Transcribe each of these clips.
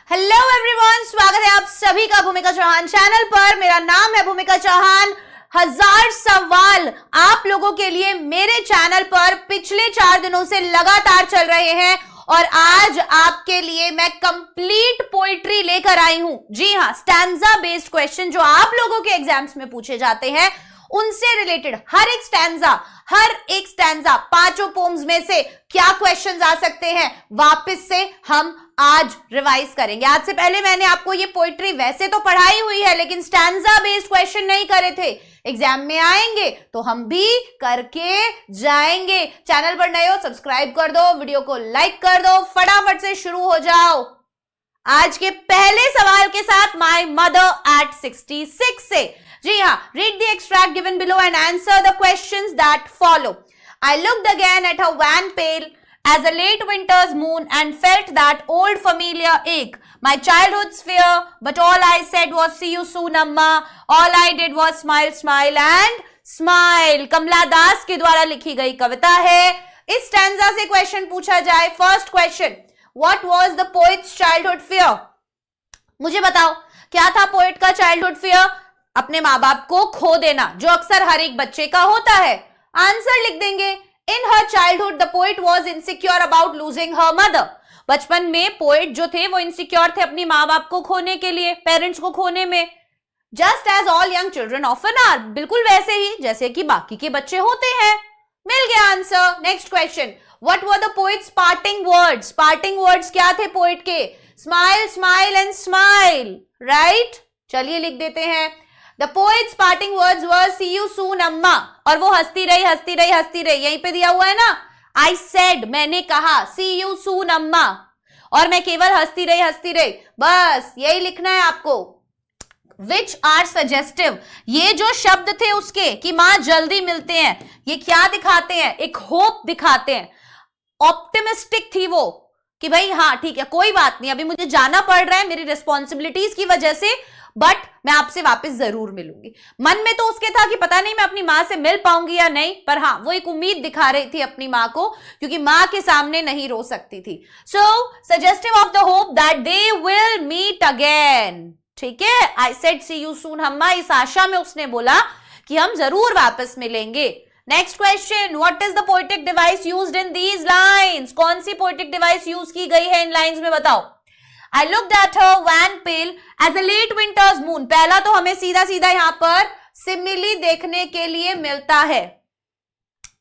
Hello everyone, स्वागत है आप सभी का भूमिका चौहान चैनल पर। मेरा नाम है भूमिका चौहान। 1000 सवाल आप लोगों के लिए मेरे चैनल पर पिछले 4 दिनों से लगातार चल रहे हैं और आज आपके लिए मैं कंप्लीट पोइट्री लेकर आई हूं। जी हां, स्टैंजा बेस्ड क्वेश्चन जो आप लोगों के एग्जाम्स में पूछे जाते हैं उनसे रिलेटेड हर एक स्टैंजा 5 पोम्स में से क्या क्वेश्चंस आ सकते हैं, वापस से हम आज रिवाइज करेंगे। आज से पहले मैंने आपको ये पोइट्री वैसे तो पढ़ाई हुई है, लेकिन स्टैंजा बेस्ड क्वेश्चन नहीं करे थे। एग्जाम में आएंगे तो हम भी करके जाएंगे। चैनल पर नए हो सब्सक्राइब कर दो, वीडियो को लाइक कर दो, फटाफट से शुरू हो जाओ आज के पहले सवाल के साथ। माय मदर एट 66 से। जी हाँ, read the extract given below and answer the questions that follow. I looked again at her wan pale as a late winter's moon and felt that old familiar ache. My childhood's fear, but all I said was see you soon, Amma. All I did was smile, smile and smile. कमला दास के द्वारा लिखी गई कविता है। इस stanza से question पूछा जाए। First question, what was the poet's childhood fear? मुझे बताओ क्या था पोएट का चाइल्डहुड फियर? अपने माँ बाप को खो देना, जो अक्सर हर एक बच्चे का होता है। आंसर लिख देंगे, in her childhood the poet was insecure about losing her mother. बचपन में पोएट जो थे वो इनसिक्योर थे अपनी माँ बाप को खोने के लिए, पेरेंट्स को खोने में। Just as all young children often are, बिल्कुल वैसे ही जैसे कि बाकी के बच्चे होते हैं। मिल गया answer. Next question, what were the poet's parting words? Parting words क्या थे पोएट के? Smile, smile and smile, right? चलिए लिख देते हैं। The poet's parting words were see you soon, अम्मा। और वो हंसती रही हंसती रही हंसती रही, यहीं पे दिया हुआ है ना। I said, मैंने कहा, see you soon, अम्मा। और मैं केवल हंसती रही, बस यही लिखना है आपको। Which are suggestive, ये जो शब्द थे उसके कि माँ जल्दी मिलते हैं, ये क्या दिखाते हैं? एक होप दिखाते हैं। ऑप्टिमिस्टिक थी वो कि भाई हाँ ठीक है, कोई बात नहीं, अभी मुझे जाना पड़ रहा है मेरी रिस्पॉन्सिबिलिटीज की वजह से, बट मैं आपसे वापस जरूर मिलूंगी। मन में तो उसके था कि पता नहीं मैं अपनी माँ से मिल पाऊंगी या नहीं, पर हाँ वो एक उम्मीद दिखा रही थी अपनी माँ को, क्योंकि माँ के सामने नहीं रो सकती थी। So suggestive of the hope that they will meet again. ठीक है, I said see you soon अम्मा, इस आशा में उसने बोला कि हम जरूर वापस मिलेंगे। Next question, what is the poetic device used in these lines? कौन सी पोएटिक डिवाइस यूज की गई है इन लाइन्स में, बताओ। I looked at her wan pale as a late winter's moon. पहला तो हमें सीधा सीधा यहां पर सिमिली देखने के लिए मिलता है।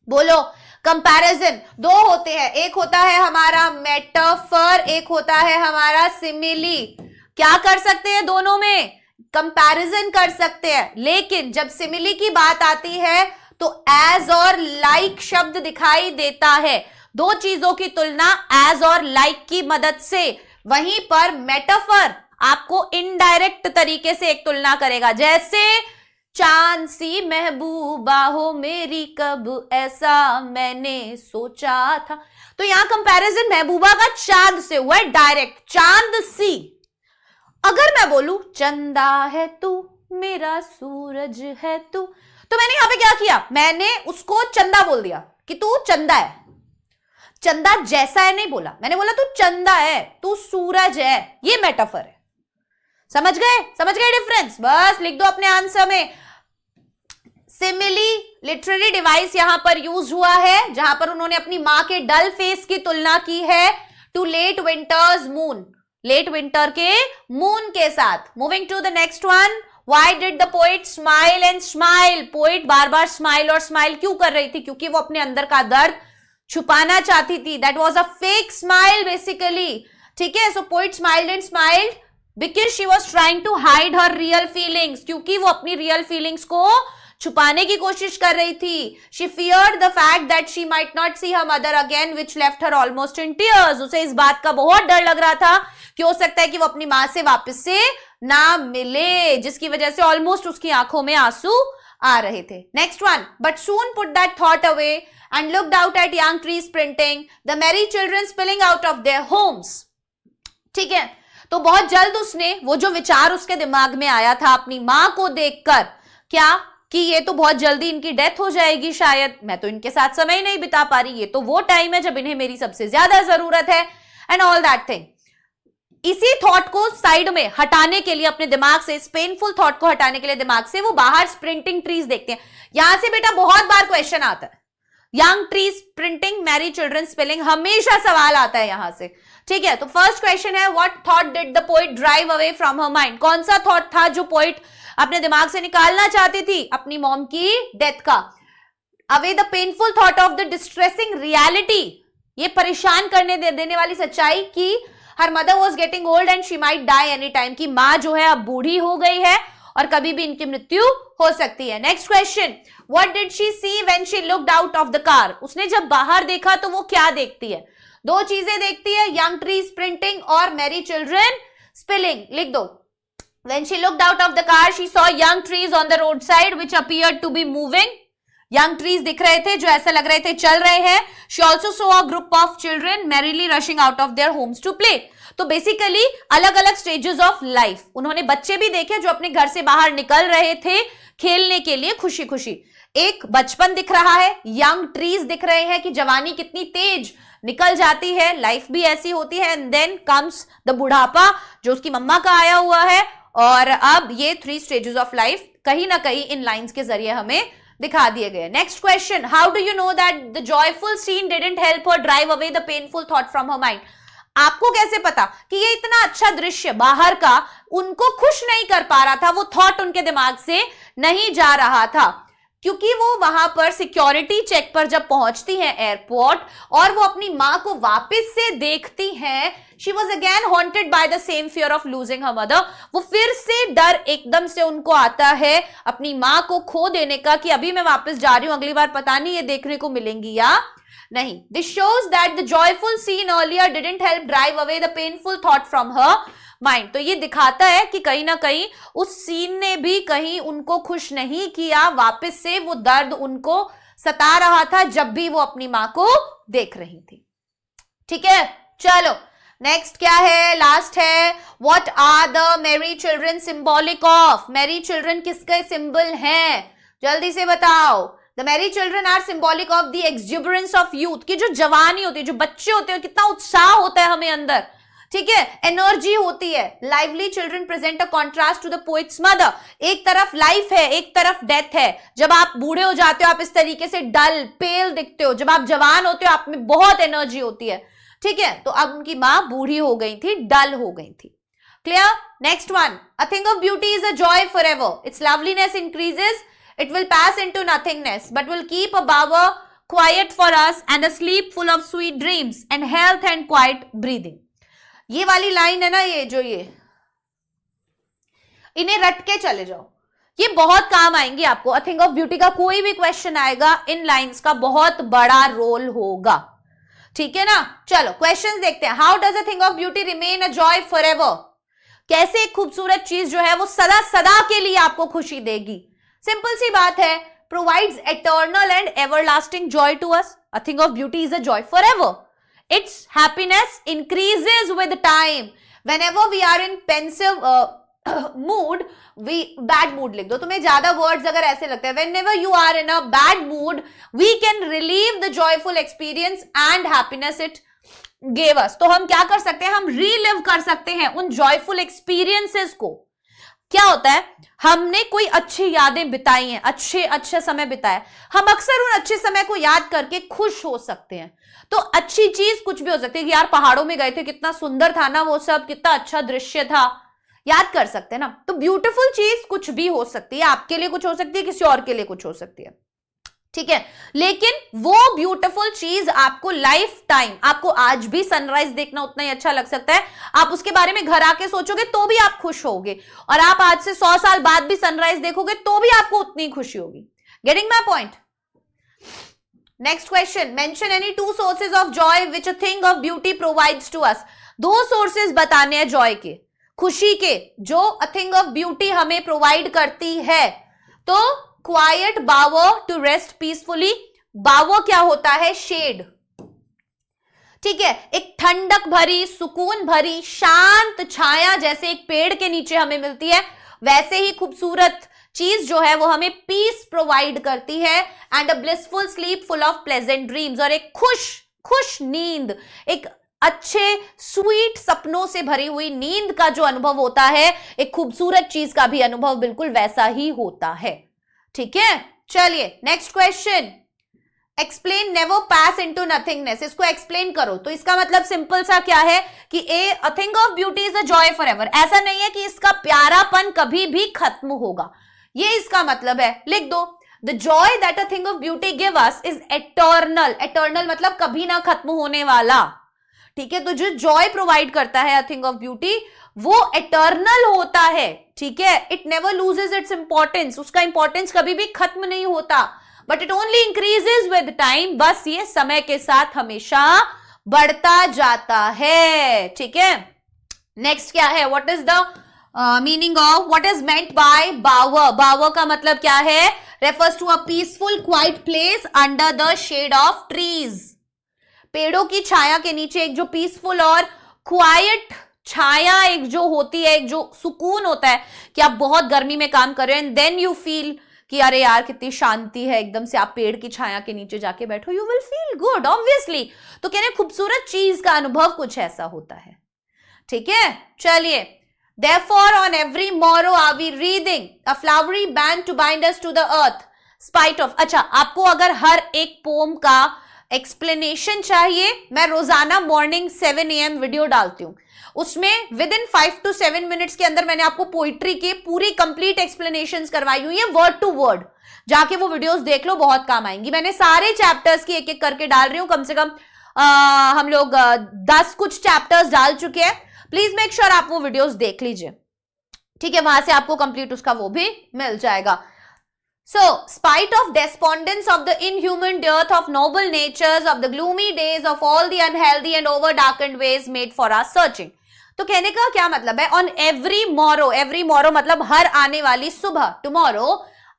बोलो, कंपैरिजन दो होते हैं, एक होता है हमारा मेटाफर, एक होता है हमारा सिमिली। क्या कर सकते हैं दोनों में? कंपैरिजन कर सकते हैं, लेकिन जब सिमिली की बात आती है तो एज और लाइक शब्द दिखाई देता है। दो चीजों की तुलना एज और लाइक की मदद से। वहीं पर मेटाफर आपको इनडायरेक्ट तरीके से एक तुलना करेगा, जैसे चांद सी महबूबा हो मेरी कब ऐसा मैंने सोचा था। तो यहां कंपैरिजन महबूबा का चांद से हुआ है, डायरेक्ट चांद सी। अगर मैं बोलूं चंदा है तू मेरा सूरज है तू, तो मैंने यहां पे क्या किया? मैंने उसको चंदा बोल दिया कि तू चंदा है। चंदा जैसा है नहीं बोला, मैंने बोला तू चंदा है, तू सूरज है। ये मेटाफर है। समझ गए डिफरेंस? बस लिख दो अपने आंसर में। सिमिली लिटरेरी डिवाइस यहां पर यूज हुआ है, जहां पर उन्होंने अपनी मां के डल फेस की तुलना की है to late winter's moon, late winter के मून के साथ। Moving to the next one, why did the poet smile and smile? Poet बार बार स्माइल और स्माइल क्यों कर रही थी? क्योंकि वो अपने अंदर का दर्द छुपाना चाहती थी। That was a fake smile basically. ठीक है, so poet smiled and smiled because she was trying to hide her real feelings, क्योंकि वो अपनी रियल फीलिंग्स को छुपाने की कोशिश कर रही थी। She feared the fact that she might not see her mother again which left her almost in tears. उसे इस बात का बहुत डर लग रहा था कि हो सकता है कि वो अपनी मां से वापस से ना मिले, जिसकी वजह से ऑलमोस्ट उसकी आंखों में आंसू आ रहे थे। Next one, but soon put that thought away and looked out at young trees printing, the merry children spilling out of their homes. ठीक है, तो बहुत जल्द उसने वो जो विचार उसके दिमाग में आया था अपनी मां को देखकर, क्या कि ये तो बहुत जल्दी इनकी डेथ हो जाएगी शायद, मैं तो इनके साथ समय नहीं बिता पा रही, ये तो वो टाइम है जब इन्हें मेरी सबसे ज्यादा जरूरत है, एंड ऑल दैट थिंग। इसी थॉट को साइड में हटाने के लिए अपने दिमाग से, इस पेनफुल थॉट को हटाने के लिए दिमाग से, वो बाहर स्प्रिंटिंग ट्रीज देखते हैं। यहां से बेटा बहुत बार क्वेश्चन आता है, young trees sprinting, Mary children spelling, हमेशा सवाल आता है यहां से। ठीक है, तो फर्स्ट क्वेश्चन है, what thought did the poet drive away from her mind? कौन सा थॉट था जो पोइट अपने दिमाग से निकालना चाहती थी? अपनी मॉम की डेथ का। Away the painful thought of the distressing reality, ये परेशान करने देने वाली सच्चाई की her mother was getting old and she might die any time, की माँ जो है अब बूढ़ी हो गई है और कभी भी इनकी मृत्यु हो सकती है। Next question, what did she see when she looked out of the car? उसने जब बाहर देखा तो वो क्या देखती है? दो चीजें देखती है, यंग ट्री स्प्रिंटिंग और मैरी चिल्ड्रन स्पिलिंग। लिख दो, when she looked out of the car she saw young trees on the roadside which appeared to be moving. young trees दिख रहे थे जो ऐसा लग रहे थे चल रहे हैं। she also saw a group of children merrily rushing out of their homes to play. तो बेसिकली अलग अलग स्टेजेस ऑफ लाइफ, उन्होंने बच्चे भी देखे जो अपने घर से बाहर निकल रहे थे खेलने के लिए खुशी खुशी। एक बचपन दिख रहा है, यंग ट्रीज दिख रहे हैं कि जवानी कितनी तेज निकल जाती है, लाइफ भी ऐसी होती है, एंड देन कम्स द बुढ़ापा जो उसकी मम्मा का आया हुआ है। और अब ये 3 स्टेजेस ऑफ लाइफ कहीं ना कहीं इन लाइंस के जरिए हमें दिखा दिए गए। Next question, how do you know that the joyful scene didn't help her drive away the painful thought from her mind? आपको कैसे पता कि ये इतना अच्छा दृश्य बाहर का उनको खुश नहीं कर पा रहा था, वो थॉट उनके दिमाग से नहीं जा रहा था? क्योंकि वो वहां पर सिक्योरिटी चेक पर जब पहुंचती हैं एयरपोर्ट और वो अपनी मां को वापस से देखती हैं, she was again haunted by the same fear of losing her mother. वो फिर से डर एकदम से उनको आता है अपनी मां को खो देने का, कि अभी मैं वापस जा रही हूं, अगली बार पता नहीं ये देखने को मिलेंगी या नहीं। This shows that the joyful scene earlier didn't help drive away the painful thought from her mind. तो ये दिखाता है कि कहीं ना कहीं उस सीन ने भी कहीं उनको खुश नहीं किया, वापस से वो दर्द उनको सता रहा था जब भी वो अपनी मां को देख रही थी। ठीक है, चलो नेक्स्ट क्या है, लास्ट है, what are the merry children symbolic of? Merry children किसके सिंबल हैं? जल्दी से बताओ। The merry children are symbolic of the exuberance of youth, की जो जवानी होती है, जो बच्चे होते हैं, कितना उत्साह होता है हमें अंदर, ठीक है, एनर्जी होती है। Lively children present a contrast to the poet's mother. एक तरफ लाइफ है, एक तरफ डेथ है। जब आप बूढ़े हो जाते हो आप इस तरीके से डल पेल दिखते हो, जब आप जवान होते हो आप में बहुत एनर्जी होती है। ठीक है, तो अब उनकी मां बूढ़ी हो गई थी, डल हो गई थी। Clear? Next one, a thing of beauty is a joy for ever, its loveliness increases, it will pass into nothingness but will keep a bower quiet for us and a sleep full of sweet dreams and health and quiet breathing. ये वाली line है ना, ये जो ये इन्हें रट के चले जाओ, ये बहुत काम आएंगी आपको। अ थिंग ऑफ ब्यूटी का कोई भी क्वेश्चन आएगा, इन लाइंस का बहुत बड़ा रोल होगा। ठीक है ना, चलो क्वेश्चंस देखते हैं। How does a thing of beauty remain a joy for ever? कैसे एक खूबसूरत चीज जो है वो सदा सदा के लिए आपको खुशी देगी? सिंपल सी बात है, provides eternal and everlasting joy to us. A thing of beauty is a joy for ever. Its happiness increases with time. Whenever we are in pensive mood, bad mood लिख दो, तुम्हें ज्यादा वर्ड्स अगर ऐसे लगते हैं, whenever you are in a bad mood, we can relieve the joyful experience and happiness it gave us. तो हम क्या कर सकते हैं, हम relive कर सकते हैं उन joyful experiences को। क्या होता है, हमने कोई अच्छी यादें बिताई हैं, अच्छे समय बिताए, हम अक्सर उन अच्छे समय को याद करके खुश हो सकते हैं। तो अच्छी चीज कुछ भी हो सकती है कि यार पहाड़ों में गए थे, कितना सुंदर था ना वो सब, कितना अच्छा दृश्य था, याद कर सकते हैं ना। तो ब्यूटीफुल चीज कुछ भी हो सकती है, आपके लिए कुछ हो सकती है, किसी और के लिए कुछ हो सकती है। ठीक है, लेकिन वो ब्यूटीफुल चीज आपको लाइफ टाइम, आपको आज भी सनराइज देखना उतना ही अच्छा लग सकता है, आप उसके बारे में घर आके सोचोगे तो भी आप खुश होगे, और आप आज से 100 साल बाद भी सनराइज देखोगे तो भी आपको उतनी खुशी होगी। Getting my point? Next question, mention any 2 sources of joy which a thing of beauty provides to us. 2 sources बताने हैं जॉय के, खुशी के, जो अ थिंग ऑफ ब्यूटी हमें प्रोवाइड करती है। तो quiet bower to rest peacefully. Bower क्या होता है, शेड। ठीक है, एक ठंडक भरी, सुकून भरी, शांत छाया जैसे एक पेड़ के नीचे हमें मिलती है, वैसे ही खूबसूरत चीज जो है वो हमें पीस प्रोवाइड करती है, and a blissful sleep full of pleasant dreams, और एक खुश नींद, एक अच्छे स्वीट सपनों से भरी हुई नींद का जो अनुभव होता है, एक खूबसूरत चीज का भी अनुभव बिल्कुल वैसा ही होता है। ठीक है, चलिए नेक्स्ट क्वेश्चन। एक्सप्लेन नेवर पास इनटू नथिंगनेस, इसको एक्सप्लेन करो। तो इसका मतलब सिंपल सा क्या है कि अ thing of beauty is a joy for ever. ऐसा नहीं है कि इसका प्यारापन कभी भी खत्म होगा, ये इसका मतलब है। लिख दो, the Joy that a thing of beauty give us is eternal. Eternal मतलब कभी ना खत्म होने वाला। ठीक है, तो जो जॉय प्रोवाइड करता है अ थिंग ऑफ ब्यूटी वो एटर्नल होता है। ठीक है, it never loses its importance, उसका इंपॉर्टेंस कभी भी खत्म नहीं होता, but it only increases with time. बस ये समय के साथ हमेशा बढ़ता जाता है। ठीक है, नेक्स्ट क्या है, what is the meaning of, what is meant by bower. Bower का मतलब क्या है, refers to a peaceful quiet place under the shade of trees. पेड़ों की छाया के नीचे एक जो पीसफुल और क्वाइट छाया एक जो होती है, एक जो सुकून होता है कि आप बहुत गर्मी में काम कर रहे हैं एंड देन यू फील कि अरे यार कितनी शांति है, एकदम से आप पेड़ की छाया के नीचे जाके बैठो, you will feel good obviously. तो कह रहे खूबसूरत चीज का अनुभव कुछ ऐसा होता है। ठीक है, चलिए, therefore on every morrow are we reading a flowery band to bind us to the earth spite of। अच्छा, आपको अगर हर एक पोम का एक्सप्लेनेशन चाहिए, मैं रोजाना मॉर्निंग 7 AM वीडियो डालती हूं, उसमें विद इन 5 to 7 मिनट्स के अंदर मैंने आपको पोइट्री की पूरी कंप्लीट एक्सप्लेनेशंस करवाई हुई है वर्ड टू वर्ड। जाके वो वीडियोस देख लो, बहुत काम आएंगी। मैंने सारे चैप्टर्स की एक एक करके डाल रही हूं, कम से कम हम लोग 10 कुछ चैप्टर्स डाल चुके हैं। प्लीज मेक श्योर आप वो वीडियोस देख लीजिए। ठीक है, वहां से आपको कंप्लीट उसका वो भी मिल जाएगा। So, spite of despondence of the inhuman dearth of noble natures of the gloomy days of all the unhealthy and over darkened ways made for our searching। तो कहने का क्या मतलब है, on every morrow मतलब हर आने वाली सुबह, tomorrow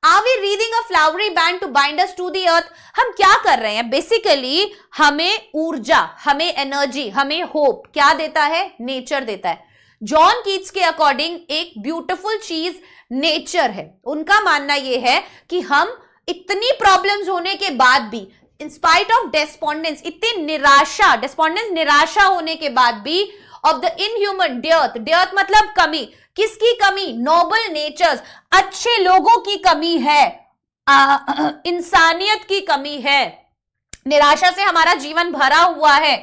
are we reading a flowery band to bind us to the earth। हम क्या कर रहे हैं, बेसिकली हमें ऊर्जा, हमें एनर्जी, हमें होप क्या देता है, नेचर देता है। जॉन कीट्स के अकॉर्डिंग एक ब्यूटीफुल चीज नेचर है। उनका मानना यह है कि हम इतनी प्रॉब्लम्स होने के बाद भी, इन स्पाइट ऑफ डेस्पॉन्डेंस, इतनी निराशा, डेस्पॉन्डेंस निराशा होने के बाद भी, ऑफ द इनह्यूमन डेर्थ, डेर्थ मतलब कमी, किसकी कमी, नोबल नेचर्स, अच्छे लोगों की कमी है, इंसानियत की कमी है, निराशा से हमारा जीवन भरा हुआ है,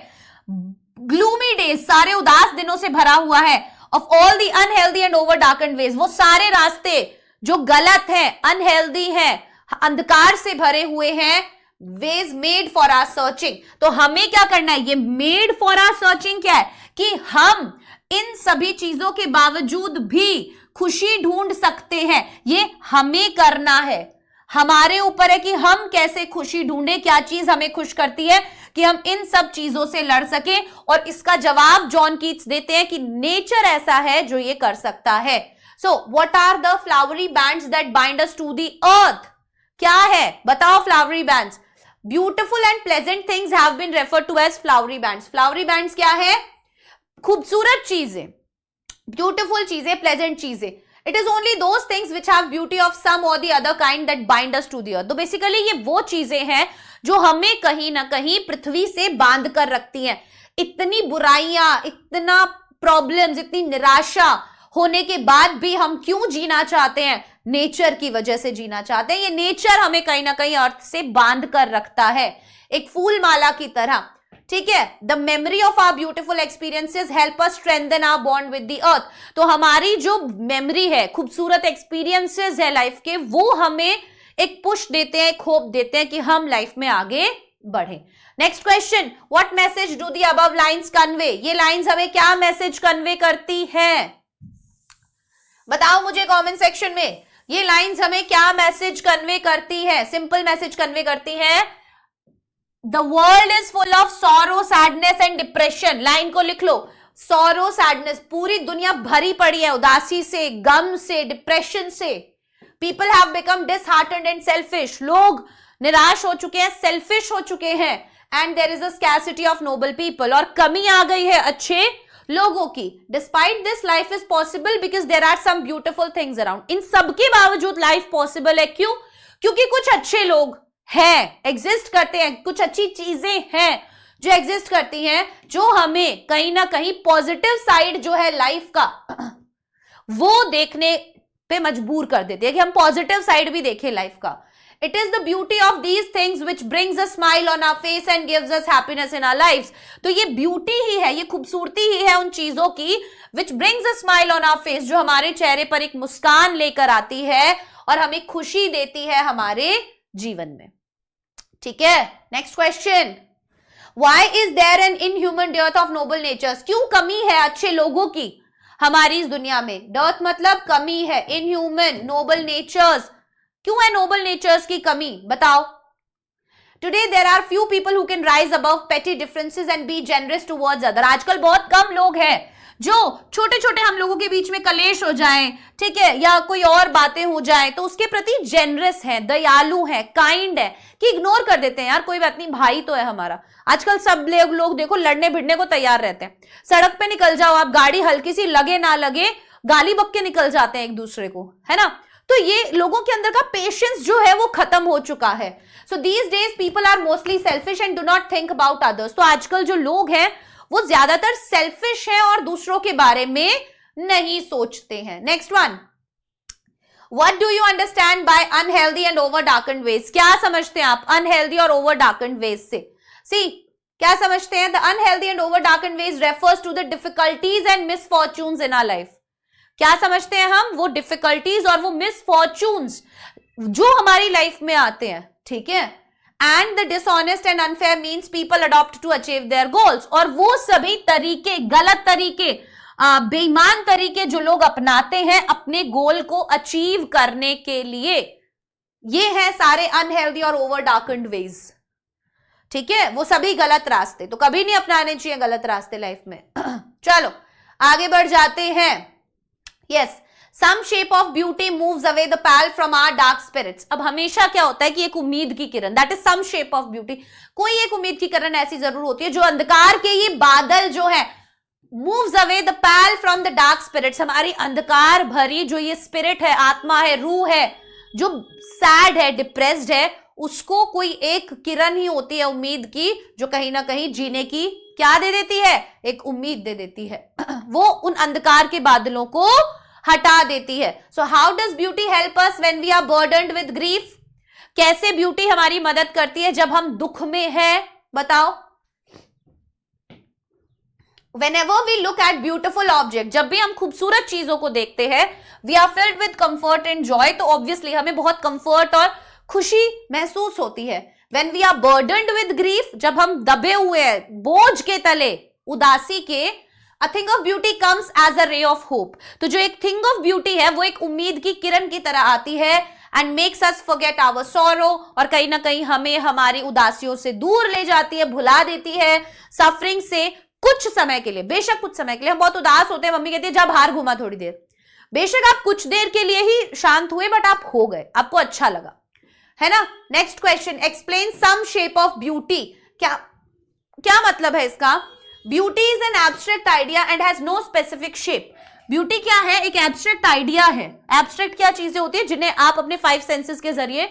ग्लूमी डेज सारे उदास दिनों से भरा हुआ है, of all the unhealthy and over darkened ways, वो सारे रास्ते जो गलत हैं, अनहेल्दी हैं, अंधकार से भरे हुए हैं, ways made for our searching. तो हमें क्या करना है, ये मेड फॉर आवर सर्चिंग क्या है कि हम इन सभी चीजों के बावजूद भी खुशी ढूंढ सकते हैं, ये हमें करना है। हमारे ऊपर है कि हम कैसे खुशी ढूंढे, क्या चीज हमें खुश करती है कि हम इन सब चीजों से लड़ सके। और इसका जवाब जॉन कीट्स देते हैं कि नेचर ऐसा है जो ये कर सकता है। So what are the flowery bands that bind us to the earth, क्या है बताओ flowery bands. Beautiful and pleasant things have been referred to as flowery bands. Flowery bands क्या है, खूबसूरत चीजें, ब्यूटिफुल चीजें, प्लेजेंट चीजें। It is only those things which have beauty of some or the other kind that bind us to the earth। तो basically ये वो चीजें हैं जो हमें कहीं ना कहीं पृथ्वी से बांध कर रखती हैं। इतनी बुराइयां, इतना प्रॉब्लम्स, इतनी निराशा होने के बाद भी हम क्यों जीना चाहते हैं, नेचर की वजह से जीना चाहते हैं। ये नेचर हमें कहीं ना कहीं अर्थ से बांध कर रखता है, एक फूल माला की तरह। ठीक है, the memory of our beautiful experiences help us strengthen our bond with the earth. तो हमारी जो मेमोरी है, खूबसूरत एक्सपीरियंसेस है लाइफ के, वो हमें एक पुश देते हैं, एक होप देते हैं कि हम लाइफ में आगे बढ़े। Next question, what message do the above lines convey. ये लाइंस हमें क्या मैसेज कन्वे करती है, बताओ मुझे कमेंट सेक्शन में। ये लाइंस हमें क्या मैसेज कन्वे करती है, सिंपल मैसेज कन्वे करती है, The world is full of sorrow, sadness and depression। Line को लिख लो, sorrow, sadness, पूरी दुनिया भरी पड़ी है उदासी से, गम से, डिप्रेशन से। People have become disheartened and selfish। लोग निराश हो चुके हैं, सेल्फिश हो चुके हैं। And there is a scarcity of noble people। और कमी आ गई है अच्छे लोगों की। Despite this, life is possible because there are some beautiful things around। इन सबके बावजूद लाइफ पॉसिबल है, क्यों? क्योंकि कुछ अच्छे लोग है, एग्जिस्ट करते हैं, कुछ अच्छी चीजें हैं जो एग्जिस्ट करती हैं, जो हमें कहीं ना कहीं पॉजिटिव साइड जो है लाइफ का वो देखने पे मजबूर कर देती है कि हम पॉजिटिव साइड भी देखें लाइफ का। It is the beauty of these things which brings a smile on our face and gives us happiness in our lives. तो ये ब्यूटी ही है, ये खूबसूरती ही है उन चीजों की which brings a smile on our face, जो हमारे चेहरे पर एक मुस्कान लेकर आती है और हमें खुशी देती है हमारे जीवन में। ठीक है, next question, Why is there an inhuman dearth of noble natures? क्यों कमी है अच्छे लोगों की हमारी इस दुनिया में? डर्थ मतलब कमी है, इनह्यूमन, नोबल नेचर्स, क्यों है नोबल नेचर्स की कमी, बताओ। Today there are few people who can rise above petty differences and be generous towards other. आजकल बहुत कम लोग हैं जो छोटे छोटे हम लोगों के बीच में कलेश हो जाएं, ठीक है, या कोई और बातें हो जाएं तो उसके प्रति जेनरस हैं, दयालु हैं, काइंड है, कि इग्नोर कर देते हैं, यार कोई बात नहीं, भाई तो है हमारा। आजकल सब लोग देखो लड़ने भिड़ने को तैयार रहते हैं। सड़क पे निकल जाओ आप, गाड़ी हल्की सी लगे ना लगे, गाली बक के निकल जाते हैं एक दूसरे को, है ना। तो ये लोगों के अंदर का पेशेंस जो है वो खत्म हो चुका है। So these days people are mostly selfish and do not think about others. तो आजकल जो लोग हैं वो ज्यादातर सेल्फिश हैं और दूसरों के बारे में नहीं सोचते हैं। Next one, what do you understand by unhealthy and over darkened ways? क्या समझते हैं आप अनहेल्दी और ओवर डार्कन्ड वेज से? सी, क्या समझते हैं? The unhealthy and over darkened ways refers to the difficulties and misfortunes in our life. क्या समझते हैं हम? वो डिफिकल्टीज और वो मिसफॉर्चून्स जो हमारी लाइफ में आते हैं, ठीक है। And the dishonest and unfair means people adopt to achieve their goals. और वो सभी तरीके, गलत तरीके, बेईमान तरीके जो लोग अपनाते हैं अपने गोल को अचीव करने के लिए, ये है सारे अनहेल्दी और ओवर डार्कन्ड वेज, ठीक है। वो सभी गलत रास्ते, तो कभी नहीं अपनाने चाहिए गलत रास्ते लाइफ में। चलो आगे बढ़ जाते हैं। Yes, some shape of beauty moves away the pall from our dark spirits. अब हमेशा क्या होता है कि एक उम्मीद की किरण, that is some shape of beauty, कोई एक उम्मीद की किरण ऐसी जरूर होती है जो अंधकार के ये बादल जो है moves away the pall from the dark spirits, हमारी अंधकार भरी जो ये स्पिरिट है, आत्मा है, रूह है, जो सैड है, डिप्रेस्ड है, उसको कोई एक किरण ही होती है उम्मीद की जो कहीं ना कहीं जीने की क्या दे देती है? एक उम्मीद दे देती है। वो उन अंधकार के बादलों को हटा देती है। So how does beauty help us when we are burdened with grief? कैसे ब्यूटी हमारी मदद करती है जब हम दुख में हैं, बताओ। Whenever we look at beautiful object, जब भी हम खूबसूरत चीजों को देखते हैं, we are filled with comfort and joy, तो ऑब्वियसली हमें बहुत कंफर्ट और खुशी महसूस होती है। When we are burdened with grief, जब हम दबे हुए हैं बोझ के तले, उदासी के, a thing of beauty comes as a ray of hope। तो जो एक thing of beauty है वो एक उम्मीद की किरण की तरह आती है and makes us forget our sorrow, और कहीं ना कहीं हमें हमारी उदासियों से दूर ले जाती है, भुला देती है, सफरिंग से कुछ समय के लिए, बेशक कुछ समय के लिए। हम बहुत उदास होते हैं, मम्मी कहती है जा बाहर घुमा थोड़ी देर, बेशक आप कुछ देर के लिए ही शांत हुए बट आप हो गए, आपको अच्छा लगा, है ना। Next question, explain some shape of beauty. क्या मतलब है इसका? Beauty is an abstract idea and has no specific shape. Beauty क्या है? एक एब्स्ट्रैक्ट आइडिया है। एब्स्ट्रैक्ट क्या चीजें होती है जिन्हें आप अपने 5 सेंसेस के जरिए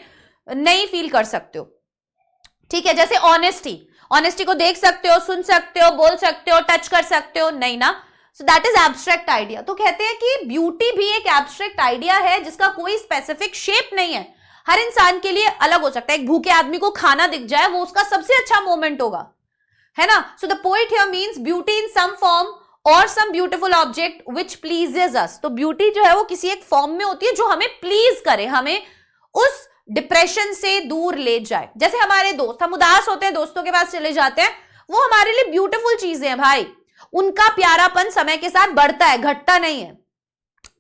नहीं फील कर सकते हो, ठीक है। जैसे ऑनेस्टी, ऑनेस्टी को देख सकते हो, सुन सकते हो, बोल सकते हो, टच कर सकते हो, नहीं ना। So that is abstract idea. तो कहते हैं कि ब्यूटी भी एक एब्स्ट्रैक्ट आइडिया है जिसका कोई स्पेसिफिक शेप नहीं है, हर इंसान के लिए अलग हो सकता है। एक भूखे आदमी को खाना दिख जाए वो उसका सबसे अच्छा मोमेंट होगा, है ना। So the poet here means beauty in some form or some beautiful object which pleases us. तो ब्यूटी जो है वो किसी एक फॉर्म में होती है जो हमें प्लीज करे, हमें उस डिप्रेशन से दूर ले जाए। जैसे हमारे दोस्त, हम उदास होते हैं, दोस्तों के पास चले जाते हैं, वो हमारे लिए ब्यूटीफुल चीजें हैं भाई। उनका प्यारापन समय के साथ बढ़ता है, घटता नहीं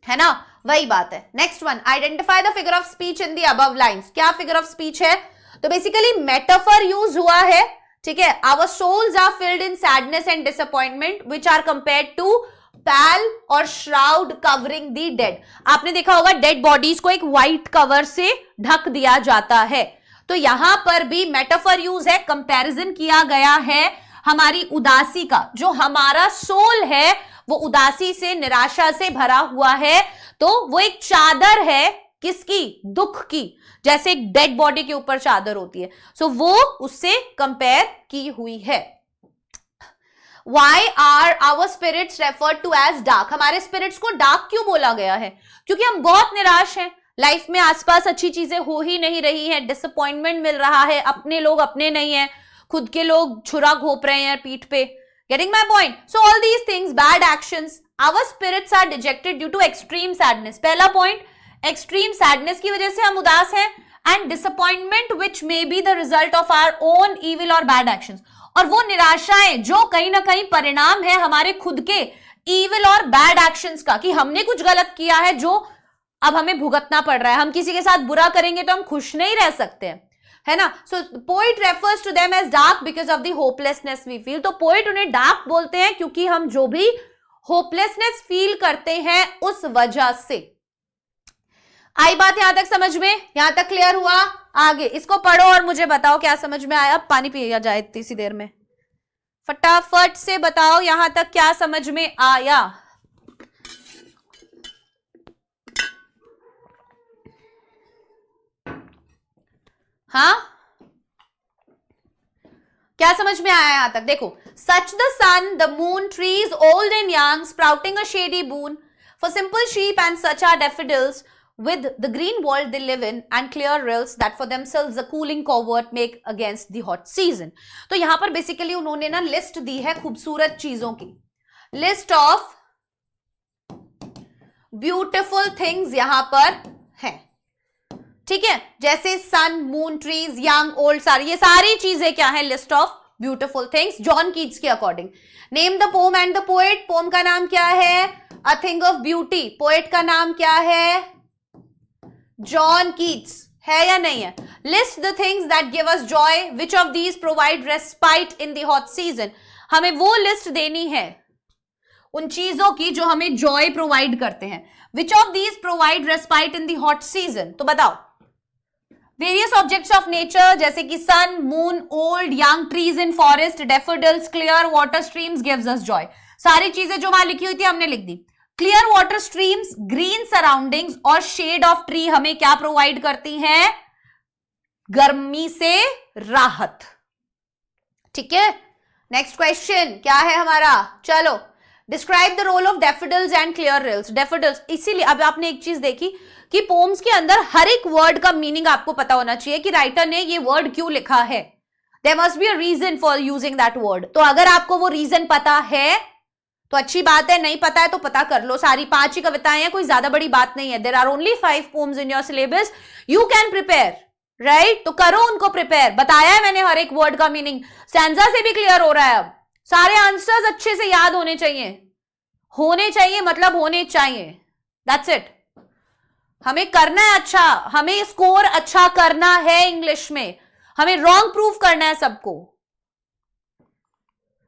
है ना। वही बात है। Next one, identify the figure of speech in the above lines. क्या फिगर ऑफ स्पीच है? तो बेसिकली मेटाफर यूज हुआ है, ठीक है। Our souls are filled in sadness and disappointment which are compared to pall or shroud covering the dead. आपने देखा होगा डेड बॉडीज को एक व्हाइट कवर से ढक दिया जाता है। तो यहां पर भी मेटाफर यूज है, कंपैरिजन किया गया है हमारी उदासी का। जो हमारा सोल है वो उदासी से, निराशा से भरा हुआ है, तो वो एक चादर है किसकी? दुख की। जैसे एक डेड बॉडी के ऊपर चादर होती है, सो वो उससे कंपेयर की हुई है। Why are our spirits referred to as dark, हमारे स्पिरिट्स को डार्क क्यों बोला गया है? क्योंकि हम बहुत निराश हैं, लाइफ में आसपास अच्छी चीजें हो ही नहीं रही है, डिसअपॉइंटमेंट मिल रहा है, अपने लोग अपने नहीं है, खुद के लोग छुरा घोप रहे हैं पीठ पे। Getting my point? So all these things, bad actions, our spirits are dejected due to extreme sadness. पहला पॉइंट, एक्सट्रीम सैडनेस की वजह से हम उदास हैं, and disappointment which may be the result of our own evil और bad actions, और वो निराशाएं जो कहीं ना कहीं परिणाम है हमारे खुद के इविल और बैड एक्शंस का, कि हमने कुछ गलत किया है जो अब हमें भुगतना पड़ रहा है। हम किसी के साथ बुरा करेंगे तो हम खुश नहीं रह सकते हैं, है ना? So poet refers to them as dark because of the hopelessness we feel. तो पोइट उन्हें डार्क बोलते हैं क्योंकि हम जो भी होपलेसनेस फील करते हैं उस वजह से। आई बात यहां तक समझ में? यहां तक क्लियर हुआ? आगे इसको पढ़ो और मुझे बताओ क्या समझ में आया। पानी पिया जाए इतनी सी देर में, फटाफट से बताओ यहां तक क्या समझ में आया। हाँ, क्या समझ में आया यहां तक? देखो, such the sun, the moon, trees old and young, sprouting a shady boon, for simple sheep and such are daffodils with the green world they live in, and clear rills that for themselves a cooling covert make against the hot season। तो यहां पर basically उन्होंने ना list दी है खूबसूरत चीजों की, list of beautiful things यहां पर है, ठीक है? जैसे sun, moon, trees, young, old, सारी, ये सारी चीजें क्या है? List of beautiful things John Keats के according. Name the poem and the poet, poem का नाम क्या है? A thing of beauty. Poet का नाम क्या है? जॉन कीट्स, है या नहीं है? List the things that give us Joy, which of these provide respite in the hot season. हमें वो लिस्ट देनी है उन चीजों की जो हमें जॉय प्रोवाइड करते हैं। Which of these provide respite in the hot season? तो बताओ। वेरियस ऑब्जेक्ट्स ऑफ नेचर जैसे कि sun, moon, old, young, trees in forest, daffodils, clear water streams gives us joy. सारी चीजें जो वहां लिखी हुई थी हमने लिख दी। Clear water streams, green surroundings और शेड ऑफ ट्री हमें क्या प्रोवाइड करती हैं? गर्मी से राहत, ठीक है? नेक्स्ट क्वेश्चन क्या है हमारा? चलो, describe the role of daffodils and clear rills. Daffodils, इसीलिए अब आपने एक चीज देखी कि पोम्स के अंदर हर एक वर्ड का मीनिंग आपको पता होना चाहिए कि राइटर ने ये वर्ड क्यों लिखा है। There must be a reason for using that word. तो अगर आपको वो रीजन पता है तो अच्छी बात है, नहीं पता है तो पता कर लो। सारी 5 ही कविताएं हैं, कोई ज्यादा बड़ी बात नहीं है। There are only 5 poems in your syllabus, you can prepare, right? तो करो उनको प्रिपेयर। बताया है मैंने हर एक वर्ड का मीनिंग, स्टैंजा से भी क्लियर हो रहा है। अब सारे आंसर्स अच्छे से याद होने चाहिए मतलब होने चाहिए, दैट्स इट। हमें करना है अच्छा, हमें स्कोर अच्छा करना है इंग्लिश में, हमें रॉन्ग प्रूफ करना है सबको।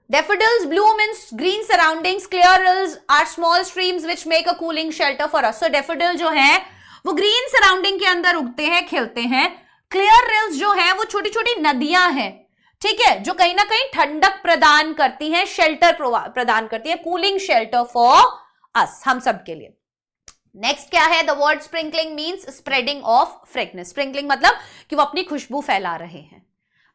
Daffodils bloom in green surroundings, clear rills are small streams which make a cooling shelter for us. So daffodil जो है वो green surrounding के अंदर उगते हैं, खिलते हैं। Clear rills जो है वो छोटी छोटी नदियां हैं, ठीक है, जो कहीं ना कहीं ठंडक प्रदान करती हैं, शेल्टर प्रदान करती है, कूलिंग शेल्टर फॉर अस, हम सब के लिए। नेक्स्ट क्या है? The word sprinkling means spreading of fragrance. Sprinkling मतलब कि वो अपनी खुशबू फैला रहे हैं।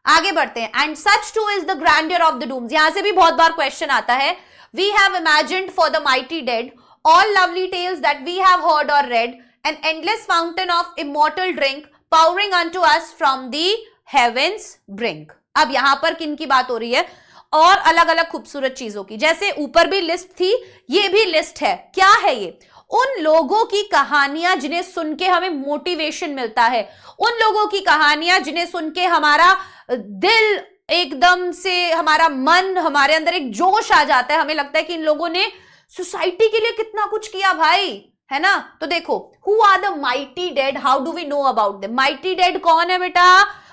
आगे बढ़ते हैं। And such too is the grandeur of the dooms. यहां से भी बहुत बार क्वेश्चन आता है। We have imagined for the mighty dead all lovely tales that we have heard or read, an endless fountain of immortal drink pouring unto us from the heaven's brink. अब यहां पर किन की बात हो रही है? और अलग अलग खूबसूरत चीजों की। जैसे ऊपर भी लिस्ट थी, ये भी लिस्ट है। क्या है ये? उन लोगों की कहानियां जिन्हें सुन के हमें मोटिवेशन मिलता है, उन लोगों की कहानियां जिन्हें सुन के हमारा दिल एकदम से, हमारा मन, हमारे अंदर एक जोश आ जाता है। हमें लगता है कि इन लोगों ने सोसाइटी के लिए कितना कुछ किया भाई, है ना? तो देखो, who are the mighty dead, how do we know about them? Mighty dead कौन है बेटा?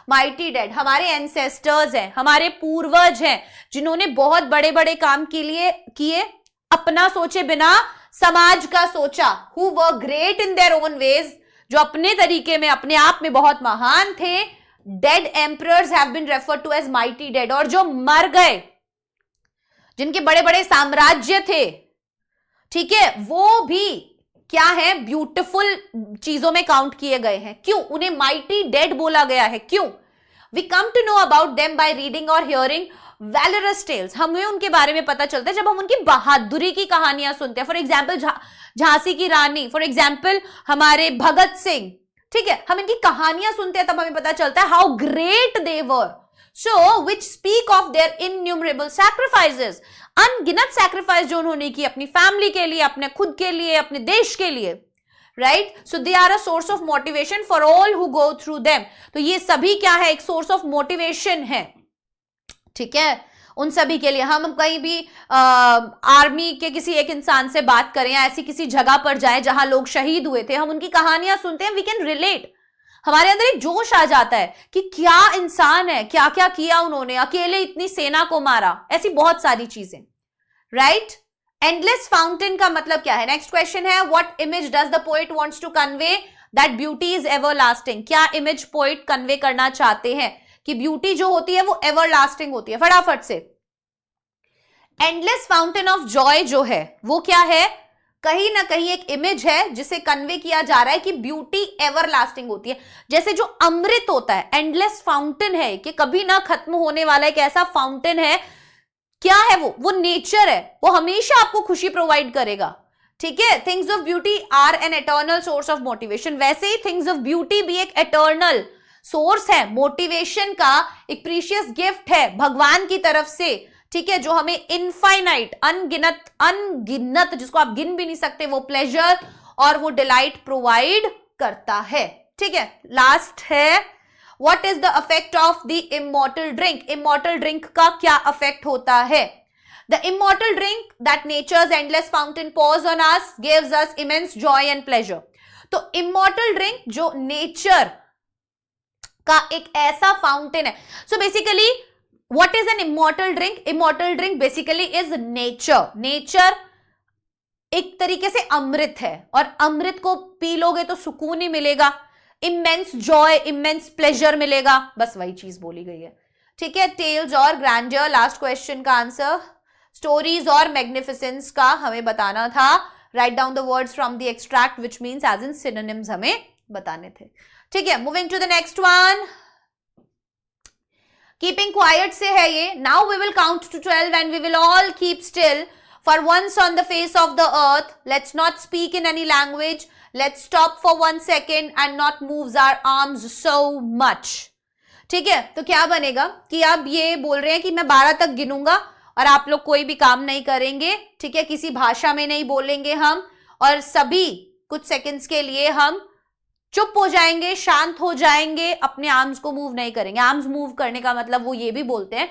माइटी डेड हमारे एंसेस्टर्स हैं, हमारे पूर्वज हैं, जिन्होंने बहुत बड़े बड़े काम के लिए किए, अपना सोचे बिना समाज का सोचा। Who were great in their own ways, जो अपने तरीके में, अपने आप में बहुत महान थे। Dead emperors have been referred to as mighty dead. और जो मर गए, जिनके बड़े बड़े साम्राज्य थे, ठीक है, वो भी क्या है? ब्यूटिफुल चीजों में काउंट किए गए हैं। क्यों उन्हें माइटी डेड बोला गया है? क्यों? We come to know about them by reading और हियरिंग वैलरस टेल्स, हमें उनके बारे में पता चलता है जब हम उनकी बहादुरी की कहानियां सुनते हैं। फॉर एग्जाम्पल झांसी की रानी, फॉर एग्जाम्पल हमारे भगत सिंह, ठीक है, हम इनकी कहानियां सुनते हैं तब हमें पता चलता है how great they were. So which speak of their innumerable sacrifices, अनगिनत सैक्रिफाइस जो उन्होंने की अपनी फैमिली के लिए, अपने खुद के लिए, अपने देश के लिए, right. So they are a source of motivation for all who go through them. तो ये सभी क्या है, एक सोर्स ऑफ मोटिवेशन है, ठीक है, उन सभी के लिए। हम कहीं भी आर्मी के किसी एक इंसान से बात करें या ऐसी किसी जगह पर जाएं जहां लोग शहीद हुए थे, हम उनकी कहानियां सुनते हैं, वी कैन रिलेट, हमारे अंदर एक जोश आ जाता है कि क्या इंसान है, क्या क्या किया उन्होंने, अकेले इतनी सेना को मारा, ऐसी बहुत सारी चीजें, राइट। एंडलेस फाउंटेन का मतलब क्या है? नेक्स्ट क्वेश्चन है, what image does the poet wants to convey that beauty is everlasting. क्या इमेज पोएट कन्वे करना चाहते हैं कि ब्यूटी जो होती है वो एवरलास्टिंग होती है? फटाफट से। एंडलेस फाउंटेन ऑफ जॉय जो है वो क्या है? कहीं ना कहीं एक इमेज है जिसे कन्वे किया जा रहा है कि ब्यूटी एवरलास्टिंग होती है। जैसे जो अमृत होता है, एंडलेस फाउंटेन है कि कभी ना खत्म होने वाला एक ऐसा फाउंटेन है। क्या है वो नेचर है, वो हमेशा आपको खुशी प्रोवाइड करेगा, ठीक है। Things of beauty are an eternal source of motivation. वैसे ही थिंग्स ऑफ ब्यूटी भी एक एटर्नल सोर्स है मोटिवेशन का, एक प्रीशियस गिफ्ट है भगवान की तरफ से, ठीक है, जो हमें इनफाइनाइट, अनगिनत, जिसको आप गिन भी नहीं सकते, वो प्लेजर और वो डिलाइट प्रोवाइड करता है, ठीक है। लास्ट है, what is the effect of the immortal drink. Immortal drink का क्या अफेक्ट होता है? The immortal drink that nature's endless fountain pours on us gives us immense joy and pleasure। तो इमॉर्टल ड्रिंक जो नेचर का एक ऐसा फाउंटेन है। So basically what is an immortal drink? Immortal drink basically is nature. Nature एक तरीके से अमृत है, और अमृत को पी लोगे तो सुकून ही मिलेगा, इमेंस जॉय, इमेंस प्लेजर मिलेगा, बस वही चीज बोली गई है, ठीक है। टेल्स और ग्रैंडियर, लास्ट क्वेश्चन का आंसर। स्टोरीज और मैग्निफिसेंस का हमें बताना था। Write down the words from the extract which means as in synonyms हमें बताने थे, ठीक है। Moving to the next one, keeping quiet से है ये। Now we will count to 12 and we will all keep still for once on the face of the earth. Let's not speak in any language. Let's stop for 1 second and not move our arms so much. ठीक है, तो क्या बनेगा कि आप ये बोल रहे हैं कि मैं 12 तक गिनूंगा और आप लोग कोई भी काम नहीं करेंगे, ठीक है, किसी भाषा में नहीं बोलेंगे हम, और सभी कुछ सेकंड्स के लिए हम चुप हो जाएंगे, शांत हो जाएंगे, अपने आर्म्स को मूव नहीं करेंगे। आर्म्स मूव करने का मतलब वो ये भी बोलते हैं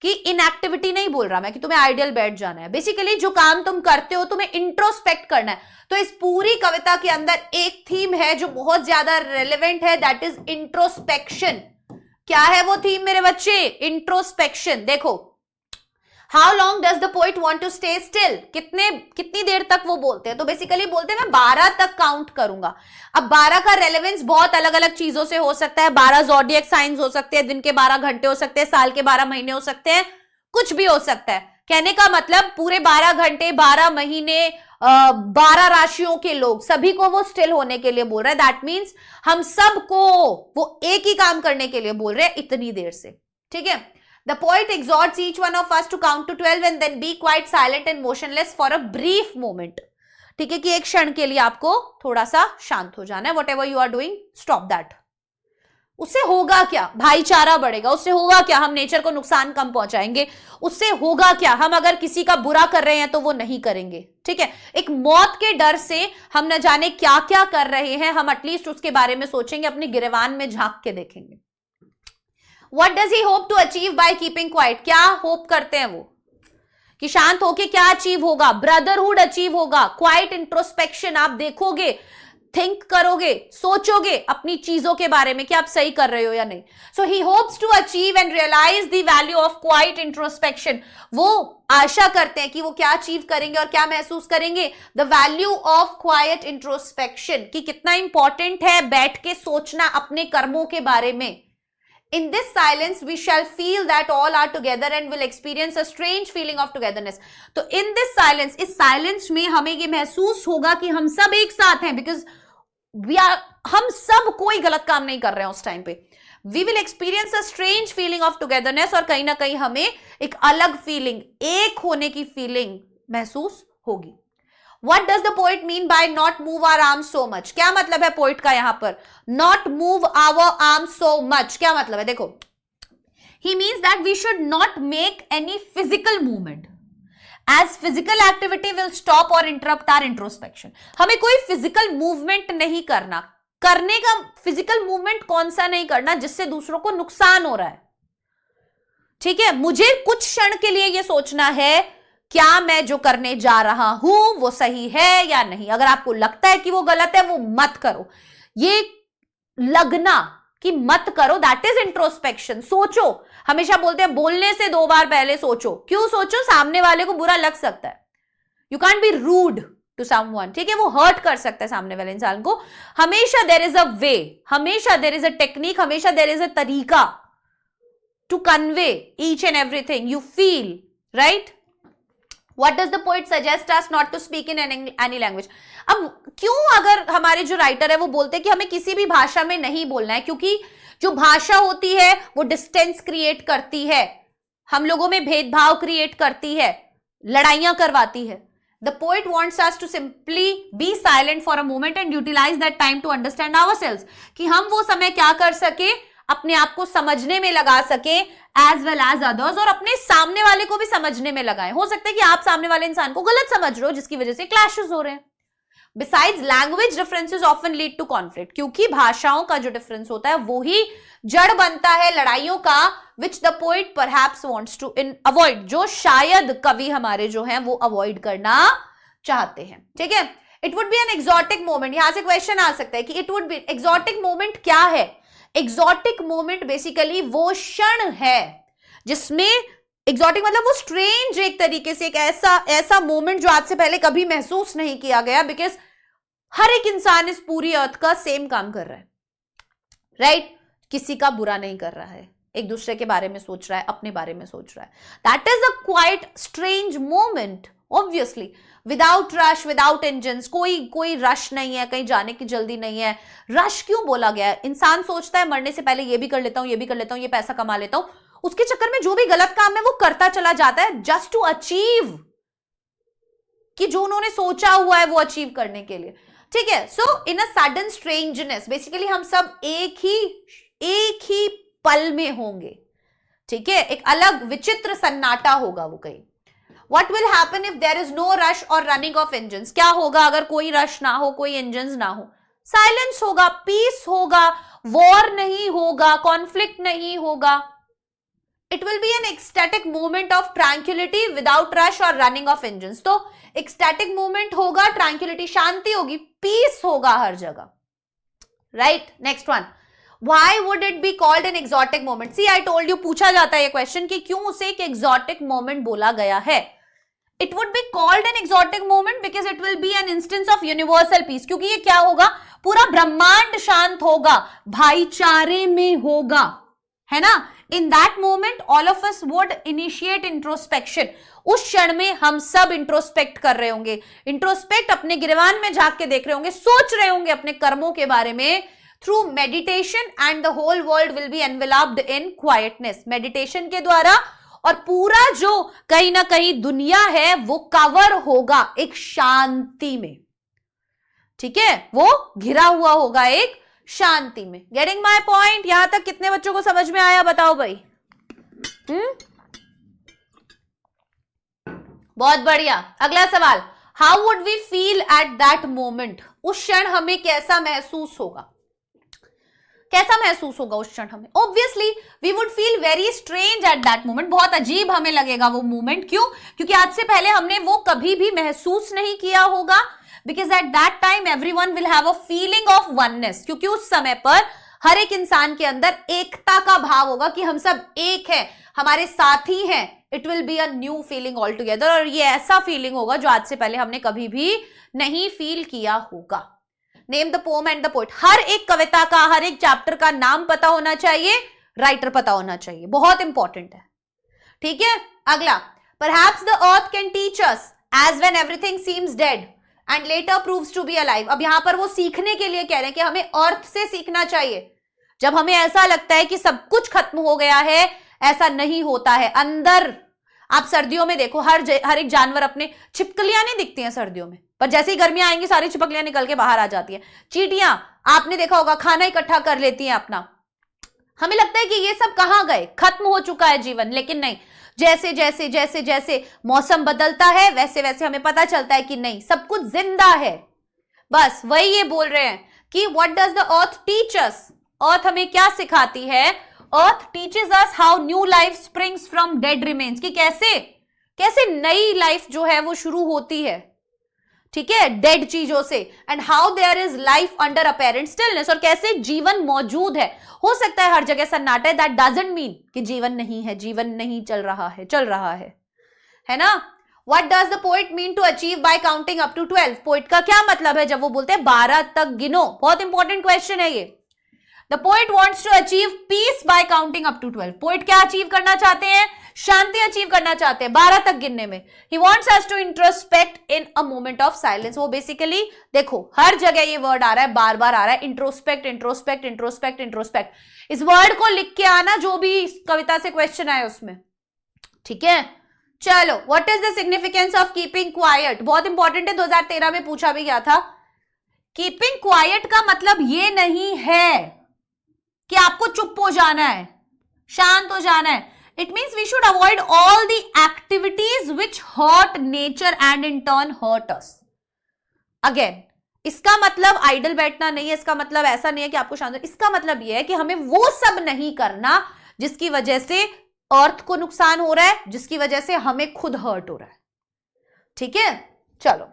कि इनएक्टिविटी नहीं बोल रहा मैं कि तुम्हें आइडियल बैठ जाना है। बेसिकली जो काम तुम करते हो तुम्हें इंट्रोस्पेक्ट करना है। तो इस पूरी कविता के अंदर एक थीम है जो बहुत ज्यादा रेलेवेंट है, दैट इज इंट्रोस्पेक्शन। क्या है वो थीम मेरे बच्चे? इंट्रोस्पेक्शन। देखो, how long does the poet want to stay still, कितनी देर तक वो बोलते हैं? तो बेसिकली बोलते हैं मैं 12 तक काउंट करूंगा। अब 12 का रेलेवेंस बहुत अलग अलग चीजों से हो सकता है। 12 ज़ोडिएक साइंस हो सकते हैं, दिन के 12 घंटे हो सकते हैं, साल के 12 महीने हो सकते हैं, कुछ भी हो सकता है। कहने का मतलब पूरे 12 घंटे, 12 महीने, 12 राशियों के लोग, सभी को वो स्टिल होने के लिए बोल रहा है। दैट मीन्स हम सबको वो एक ही काम करने के लिए बोल रहे हैं इतनी देर से, ठीक है। The poet exhorts each one of us to count to 12 and then be quite silent and motionless for a brief moment. ठीक है, कि एक क्षण के लिए आपको थोड़ा सा शांत हो जाना है। Whatever you are doing, stop that. उससे होगा क्या? भाईचारा बढ़ेगा। उससे होगा क्या? हम नेचर को नुकसान कम पहुंचाएंगे। उससे होगा क्या? हम अगर किसी का बुरा कर रहे हैं तो वो नहीं करेंगे, ठीक है। एक मौत के डर से हम न जाने क्या क्या कर रहे हैं, हम एटलीस्ट उसके बारे में सोचेंगे, अपने गिरेवान में झांक के देखेंगे। What does he hope to achieve by keeping quiet? क्या होप करते हैं वो कि शांत होके क्या अचीव होगा? ब्रदरहुड अचीव होगा, क्वाइट इंट्रोस्पेक्शन, आप देखोगे, थिंक करोगे, सोचोगे अपनी चीजों के बारे में कि आप सही कर रहे हो या नहीं। So he hopes to achieve and realise the value of quiet introspection. वो आशा करते हैं कि वो क्या अचीव करेंगे और क्या महसूस करेंगे? The value of quiet introspection, कि कितना इंपॉर्टेंट है बैठ के सोचना अपने कर्मों के बारे में। In this silence, we shall feel that all are together and will experience a strange feeling of togetherness. तो in this silence, इस silence में हमें ये महसूस होगा कि हम सब एक साथ हैं, because हम सब कोई गलत काम नहीं कर रहे हैं उस टाइम पे। We will experience a strange feeling of togetherness, और कहीं ना कहीं हमें एक अलग फीलिंग, एक होने की फीलिंग महसूस होगी। What does the poet mean by not move our arms so much? क्या मतलब है पोइट का यहां पर? Not move our arms so much क्या मतलब है? देखो, he means that we should not make any physical movement, as physical activity will stop or interrupt our introspection. हमें कोई physical movement नहीं करना। करने का physical movement कौन सा नहीं करना जिससे दूसरों को नुकसान हो रहा है, ठीक है? मुझे कुछ क्षण के लिए यह सोचना है क्या मैं जो करने जा रहा हूं वो सही है या नहीं। अगर आपको लगता है कि वो गलत है, वो मत करो। ये लगना कि मत करो, दैट इज इंट्रोस्पेक्शन। सोचो, हमेशा बोलते हैं बोलने से 2 बार पहले सोचो। क्यों सोचो? सामने वाले को बुरा लग सकता है। You can be rude to someone, ठीक है? वो हर्ट कर सकता है सामने वाले इंसान को। हमेशा देयर इज अ वे, हमेशा देयर इज अ टेक्निक, हमेशा देयर इज अ तरीका to convey each and everything you feel, right? What does the poet suggest us not to speak in any language? अब क्यों अगर हमारे जो writer है वो बोलते हैं कि हमें किसी भी भाषा में नहीं बोलना है? क्योंकि जो भाषा होती है वो डिस्टेंस क्रिएट करती है, हम लोगों में भेदभाव क्रिएट करती है, लड़ाइयां करवाती है। The poet wants us to simply be silent for a moment and utilize that time to understand ourselves, कि हम वो समय क्या कर सके, अपने आप को समझने में लगा सके एज वेल एज अदर्स, और अपने सामने वाले को भी समझने में लगाएं। हो सकता है कि आप सामने वाले इंसान को गलत समझ रहे हो जिसकी वजह से क्लैशेस हो रहे हैं। Besides language differences often lead to conflict, क्योंकि भाषाओं का जो डिफरेंस होता है वो ही जड़ बनता है लड़ाइयों का, which the poet perhaps wants to avoid, जो शायद कवि हमारे जो हैं वो अवॉइड करना चाहते हैं, ठीक है? It would be an exotic moment, यहां से क्वेश्चन आ सकता है कि it would be exotic moment क्या है? एक्सोटिक मोमेंट बेसिकली वो क्षण है जिसमें, एक्सोटिक मतलब वो स्ट्रेंज, एक तरीके से एक ऐसा मोमेंट जो आज से पहले कभी महसूस नहीं किया गया, बिकॉज हर एक इंसान इस पूरी अर्थ का सेम काम कर रहा है, राइट? किसी का बुरा नहीं कर रहा है, एक दूसरे के बारे में सोच रहा है, अपने बारे में सोच रहा है। That is a quite strange moment, obviously. Without rush, without engines, कोई रश नहीं है, कहीं जाने की जल्दी नहीं है। रश क्यों बोला गया है? इंसान सोचता है मरने से पहले ये भी कर लेता हूं, ये भी कर लेता हूं, ये पैसा कमा लेता हूं, उसके चक्कर में जो भी गलत काम है वो करता चला जाता है, जस्ट टू अचीव, कि जो उन्होंने सोचा हुआ है वो अचीव करने के लिए, ठीक है? सो इन अ सडन स्ट्रेंजनेस, बेसिकली हम सब एक ही पल में होंगे, ठीक है? एक अलग विचित्र सन्नाटा होगा वो कहीं। What will happen if there is no rush or running of engines? क्या होगा अगर कोई रश ना हो, कोई इंजन्स ना हो? साइलेंस होगा, पीस होगा, वॉर नहीं होगा, कॉन्फ्लिक्ट नहीं होगा। It will be an ecstatic moment of tranquility without rush or running of engines. तो ecstatic moment होगा, tranquility शांति होगी, पीस होगा हर जगह, right? Next one. Why would it be called an exotic moment? See, I told you, पूछा जाता है ये question कि क्यों उसे एक exotic moment बोला गया है। It would be called an exotic moment because it will be an instance of universal peace. क्योंकि ये क्या होगा? पूरा ब्रह्मांड शांत होगा, भाईचारे में होगा, है ना? In that moment, all of us would initiate introspection. उस क्षण में हम सब इंट्रोस्पेक्ट कर रहे होंगे, इंट्रोस्पेक्ट अपने गिरवान में झांक के देख रहे होंगे, सोच रहे होंगे अपने कर्मों के बारे में। Through meditation and the whole world will be enveloped in quietness. Meditation के द्वारा, और पूरा जो कहीं ना कहीं दुनिया है वो कवर होगा एक शांति में, ठीक है? वो घिरा हुआ होगा एक शांति में। Getting my point? यहां तक कितने बच्चों को समझ में आया बताओ भाई? बहुत बढ़िया। अगला सवाल, how would we feel at that moment? उस क्षण हमें कैसा महसूस होगा? कैसा महसूस होगा उस क्षण हमें? Obviously we would feel very strange at that moment. बहुत अजीब हमें लगेगा वो मोमेंट। क्यों? क्योंकि आज से पहले हमने वो कभी भी महसूस नहीं किया होगा। Because at that time everyone will have a feeling of oneness. क्योंकि उस समय पर हर एक इंसान के अंदर एकता का भाव होगा कि हम सब एक हैं, हमारे साथी हैं। It will be a new feeling all together. और ये ऐसा फीलिंग होगा जो आज से पहले हमने कभी भी नहीं फील किया होगा। Name the poem and the poet. हर एक कविता का, हर एक चैप्टर का नाम पता होना चाहिए, राइटर पता होना चाहिए, बहुत इंपॉर्टेंट है, ठीक है? अगला, perhaps the earth can teach us as when everything seems dead and later proves to be alive. अब यहां पर वो सीखने के लिए कह रहे हैं कि हमें अर्थ से सीखना चाहिए, जब हमें ऐसा लगता है कि सब कुछ खत्म हो गया है, ऐसा नहीं होता है। अंदर आप सर्दियों में देखो, हर एक जानवर, अपने छिपकलियां नहीं दिखती हैं सर्दियों में, पर जैसे ही गर्मियां आएंगी सारी छिपकलियां निकल के बाहर आ जाती है। चींटियां आपने देखा होगा खाना इकट्ठा कर लेती हैं अपना। हमें लगता है कि ये सब कहां गए, खत्म हो चुका है जीवन, लेकिन नहीं, जैसे जैसे जैसे जैसे मौसम बदलता है वैसे वैसे हमें पता चलता है कि नहीं, सब कुछ जिंदा है। बस वही ये बोल रहे हैं कि what does the earth teach us, earth हमें क्या सिखाती है? Earth teaches us how new life springs from dead remains, कि कैसे कैसे नई लाइफ जो है वो शुरू होती है, ठीक है, डेड चीजों से। And how there is life under apparent stillness, और कैसे जीवन मौजूद है। हो सकता है हर जगह सन्नाटा है, दैट डजंट मीन कि जीवन नहीं है, जीवन नहीं चल रहा है ना। What does the poet mean to achieve by counting up to 12? Poet का क्या मतलब है जब वो बोलते हैं 12 तक गिनो? बहुत इंपॉर्टेंट क्वेश्चन है ये। The poet wants to achieve peace by counting up to 12. Poet क्या अचीव करना चाहते हैं? शांति अचीव करना चाहते हैं 12 तक गिनने में। He wants us to introspect in a moment of silence. वो बेसिकली देखो हर जगह ये वर्ड आ रहा है, बार बार आ रहा है, इंट्रोस्पेक्ट इंट्रोस्पेक्ट इंट्रोस्पेक्ट इंट्रोस्पेक्ट। इस वर्ड को लिख के आना जो भी इस कविता से क्वेश्चन आए उसमें, ठीक है। चलो, what is the significance of keeping quiet? बहुत इंपॉर्टेंट है, 2013 में पूछा भी गया था। कीपिंग क्वाइट का मतलब ये नहीं है कि आपको चुप हो जाना है, शांत हो जाना है। It means we should avoid all the activities which hurt nature and in turn hurt us. Again, इसका मतलब आइडल बैठना नहीं है, इसका मतलब ऐसा नहीं है कि आपको शांत, इसका मतलब यह है कि हमें वो सब नहीं करना जिसकी वजह से अर्थ को नुकसान हो रहा है, जिसकी वजह से हमें खुद हर्ट हो रहा है, ठीक है। चलो,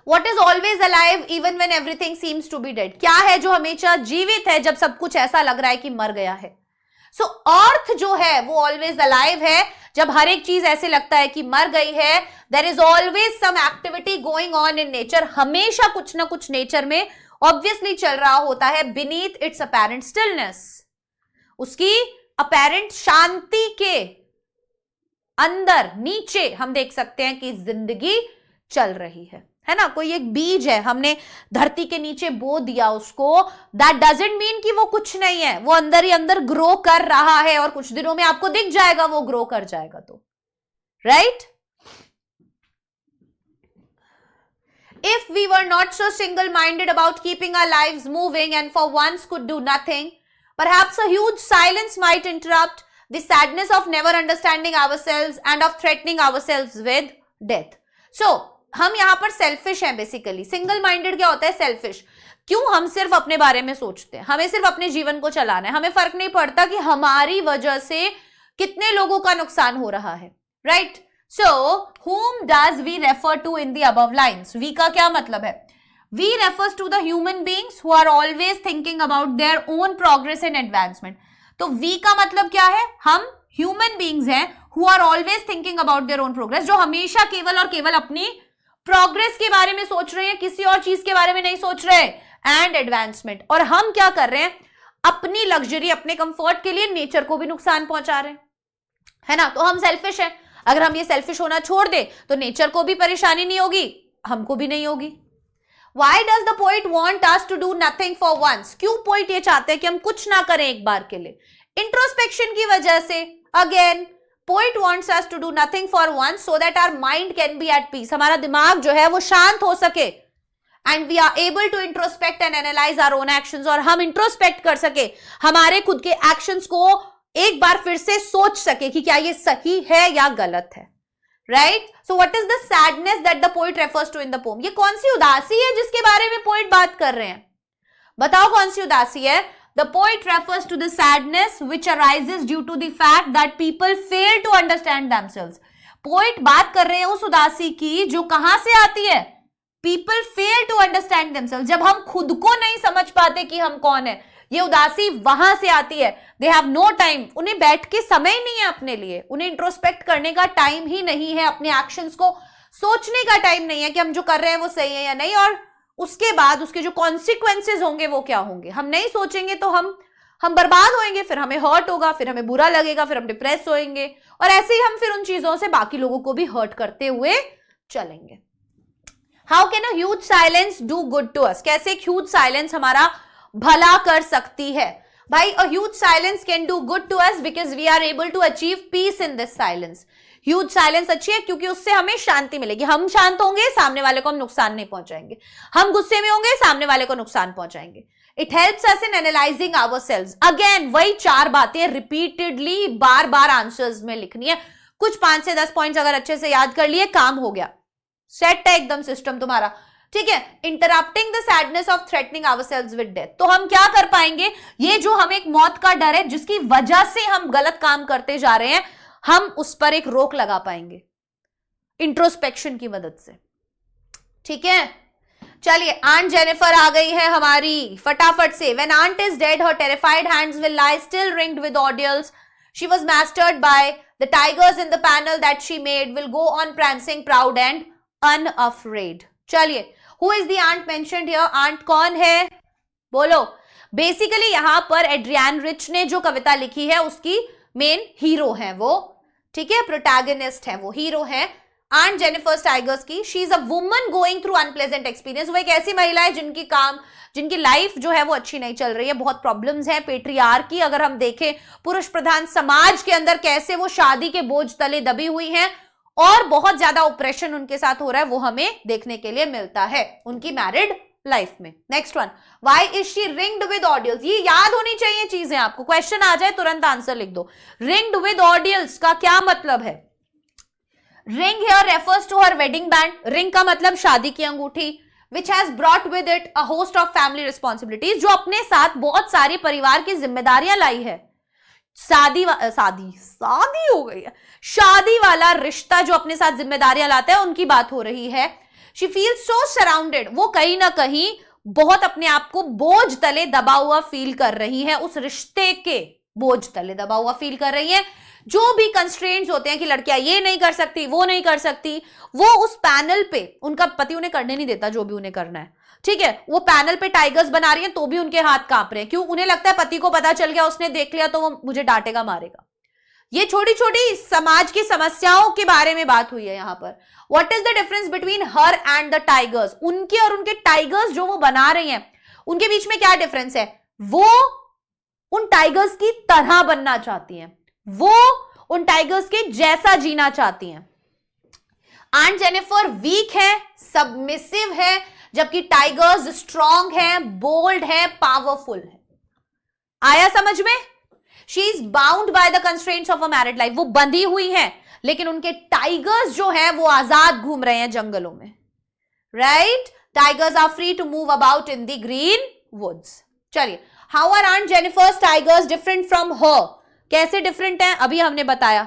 What is always alive even when everything seems to be dead? क्या है जो हमेशा जीवित है जब सब कुछ ऐसा लग रहा है कि मर गया है? So अर्थ जो है वो always alive है जब हर एक चीज ऐसे लगता है कि मर गई है। There is always some activity going on in nature. हमेशा कुछ ना कुछ नेचर में obviously चल रहा होता है beneath its apparent stillness. उसकी apparent शांति के अंदर नीचे हम देख सकते हैं कि जिंदगी चल रही है ना। कोई एक बीज है, हमने धरती के नीचे बो दिया उसको, दैट डजंट मीन कि वो कुछ नहीं है, वो अंदर ही अंदर ग्रो कर रहा है और कुछ दिनों में आपको दिख जाएगा वो ग्रो कर जाएगा। तो right, if we were not so single minded about keeping our lives moving and for once could do nothing, perhaps a huge silence might interrupt the sadness of never understanding ourselves and of threatening ourselves with death. So हम यहां पर selfish हैं basically. Single minded क्या होता है? Selfish. क्यों? हम सिर्फ अपने बारे में सोचते हैं, हमें सिर्फ अपने जीवन को चलाना है, हमें फर्क नहीं पड़ता कि हमारी वजह से कितने लोगों का नुकसान हो रहा है। Right, so whom does we refer to in the above lines? We का क्या मतलब है? We refers to the human beings who are always thinking about their own progress and advancement. तो we का मतलब क्या है? हम human beings हैं who are always thinking about their own progress, जो हमेशा केवल और केवल अपनी प्रोग्रेस के बारे में सोच रहे हैं, किसी और चीज के बारे में नहीं सोच रहे, एंड एडवांसमेंट। और हम क्या कर रहे हैं? अपनी लग्जरी, अपने कंफर्ट के लिए नेचर को भी नुकसान पहुंचा रहे हैं, है ना। तो हम सेल्फिश हैं। अगर हम ये सेल्फिश होना छोड़ दे तो नेचर को भी परेशानी नहीं होगी, हमको भी नहीं होगी। Why does the poet want us to do nothing for once? क्यों पोइट ये चाहते हैं कि हम कुछ ना करें एक बार के लिए? इंट्रोस्पेक्शन की वजह से। Again, poet wants us to do nothing for once so that our mind can be at peace. हमारा दिमाग जो है वो शांत हो सके, and we are able to introspect and analyze our own actions, और हम इंट्रोस्पेक्ट कर सके, हमारे खुद के एक्शंस को एक बार फिर से सोच सके कि क्या ये सही है या गलत है। Right, so what is the sadness that the poet refers to in the poem? ये कौन सी उदासी है जिसके बारे में पोइट बात कर रहे हैं? बताओ कौन सी उदासी है? The poet refers to the sadness which arises due to the fact that people fail to understand themselves. Poet बात कर रहे हैं उस उदासी की जो कहां से आती है? People fail to understand themselves, जब हम खुद को नहीं समझ पाते कि हम कौन है, ये उदासी वहां से आती है। दे हैव नो टाइम, उन्हें बैठ के समय नहीं है अपने लिए, उन्हें इंट्रोस्पेक्ट करने का टाइम ही नहीं है, अपने एक्शंस को सोचने का टाइम नहीं है कि हम जो कर रहे हैं वो सही है या नहीं, और उसके बाद उसके जो कॉन्सिक्वेंसेज होंगे वो क्या होंगे। हम नहीं सोचेंगे तो हम बर्बाद होंगे, फिर हमें हर्ट होगा, फिर हमें बुरा लगेगा, फिर हम डिप्रेस होएंगे, और ऐसे ही हम फिर उन चीजों से बाकी लोगों को भी हर्ट करते हुए चलेंगे। How can a huge silence do good to us? कैसे एक ह्यूज साइलेंस हमारा भला कर सकती है? भाई a huge silence can do good to us because we are able to achieve peace in this silence. Huge silence अच्छी है क्योंकि उससे हमें शांति मिलेगी. हम शांत होंगे, सामने वाले को हम नुकसान नहीं पहुंचाएंगे. हम गुस्से में होंगे, सामने वाले को नुकसान पहुंचाएंगे. It helps us in analysing ourselves. Again वही 4 बातें रिपीटेडली बार बार आंसर्स में लिखनी है. कुछ 5 से 10 पॉइंट्स अगर अच्छे से याद कर लिए, काम हो गया, सेट है एकदम सिस्टम तुम्हारा. ठीक है. Interrupting the sadness of threatening ourselves with death. तो हम क्या कर पाएंगे, ये जो हमें एक मौत का डर है जिसकी वजह से हम गलत काम करते जा रहे हैं, हम उस पर एक रोक लगा पाएंगे इंट्रोस्पेक्शन की मदद से. ठीक है. चलिए, आंट जेनिफर आ गई है हमारी फटाफट से. When aunt is dead her terrified hands will lie still ringed with ordeals. She was mastered by the tigers in the panel that she made will go on prancing proud and unafraid. चलिए, who is the aunt mentioned here? Aunt कौन है बोलो. Basically यहां पर Adrian rich ने जो कविता लिखी है उसकी मेन हीरो है वो. ठीक है, प्रोटैगनिस्ट है वो, हीरो है आंट जेनिफर टाइगर्स की. She is a woman going through unpleasant experience. वो एक ऐसी महिला है जिनकी लाइफ जो है वो अच्छी नहीं चल रही है, बहुत प्रॉब्लम्स है. पेट्रियार्की अगर हम देखें, पुरुष प्रधान समाज के अंदर कैसे वो शादी के बोझ तले दबी हुई हैं और बहुत ज्यादा ऑपरेशन उनके साथ हो रहा है, वो हमें देखने के लिए मिलता है उनकी मैरिड लाइफ में. Next one, why is she ringed with ordeals. ये याद होनी चाहिए चीजें आपको, क्वेश्चन आ जाए तुरंत आंसर लिख दो. रिंग्ड विद ऑडियल्स का क्या मतलब है? Ring here refers to her wedding band. Ring का मतलब शादी की अंगूठी. Which has brought with it a host of family responsibilities. जो अपने साथ बहुत सारी परिवार की जिम्मेदारियां लाई है. शादी हो गई है. शादी वाला रिश्ता जो अपने साथ जिम्मेदारियां लाता है, उनकी बात हो रही है. She feel so surrounded. वो कहीं ना कहीं बहुत अपने आप को बोझ तले दबा हुआ फील कर रही है, उस रिश्ते के बोझ तले दबा हुआ फील कर रही है. जो भी कंस्ट्रेंट्स होते हैं कि लड़कियां ये नहीं कर सकती, वो नहीं कर सकती, वो उस पैनल पे उनका पति उन्हें करने नहीं देता जो भी उन्हें करना है. ठीक है, वो पैनल पे टाइगर्स बना रही हैं तो भी उनके हाथ कांप रहे हैं. क्यों? उन्हें लगता है पति को पता चल गया, उसने देख लिया तो वो मुझे डांटेगा, मारेगा. ये छोटी छोटी समाज की समस्याओं के बारे में बात हुई है यहां पर. What is the difference between her and the tigers. उनके और उनके टाइगर्स जो वो बना रही हैं, उनके बीच में क्या डिफरेंस है? वो उन टाइगर्स की तरह बनना चाहती हैं, वो उन टाइगर्स के जैसा जीना चाहती हैं. आंट जेनिफर वीक है, सबमिसिव है, जबकि टाइगर्स स्ट्रॉन्ग है, बोल्ड है, पावरफुल है. आया समझ में? She is bound by the constraints of a married life. वो बंधी हुई है, लेकिन उनके टाइगर्स जो है वो आजाद घूम रहे हैं जंगलों में. Right? Tigers are free to move about in the green woods. चलिए, how are aunt Jennifer's tigers different from her. कैसे डिफरेंट है? अभी हमने बताया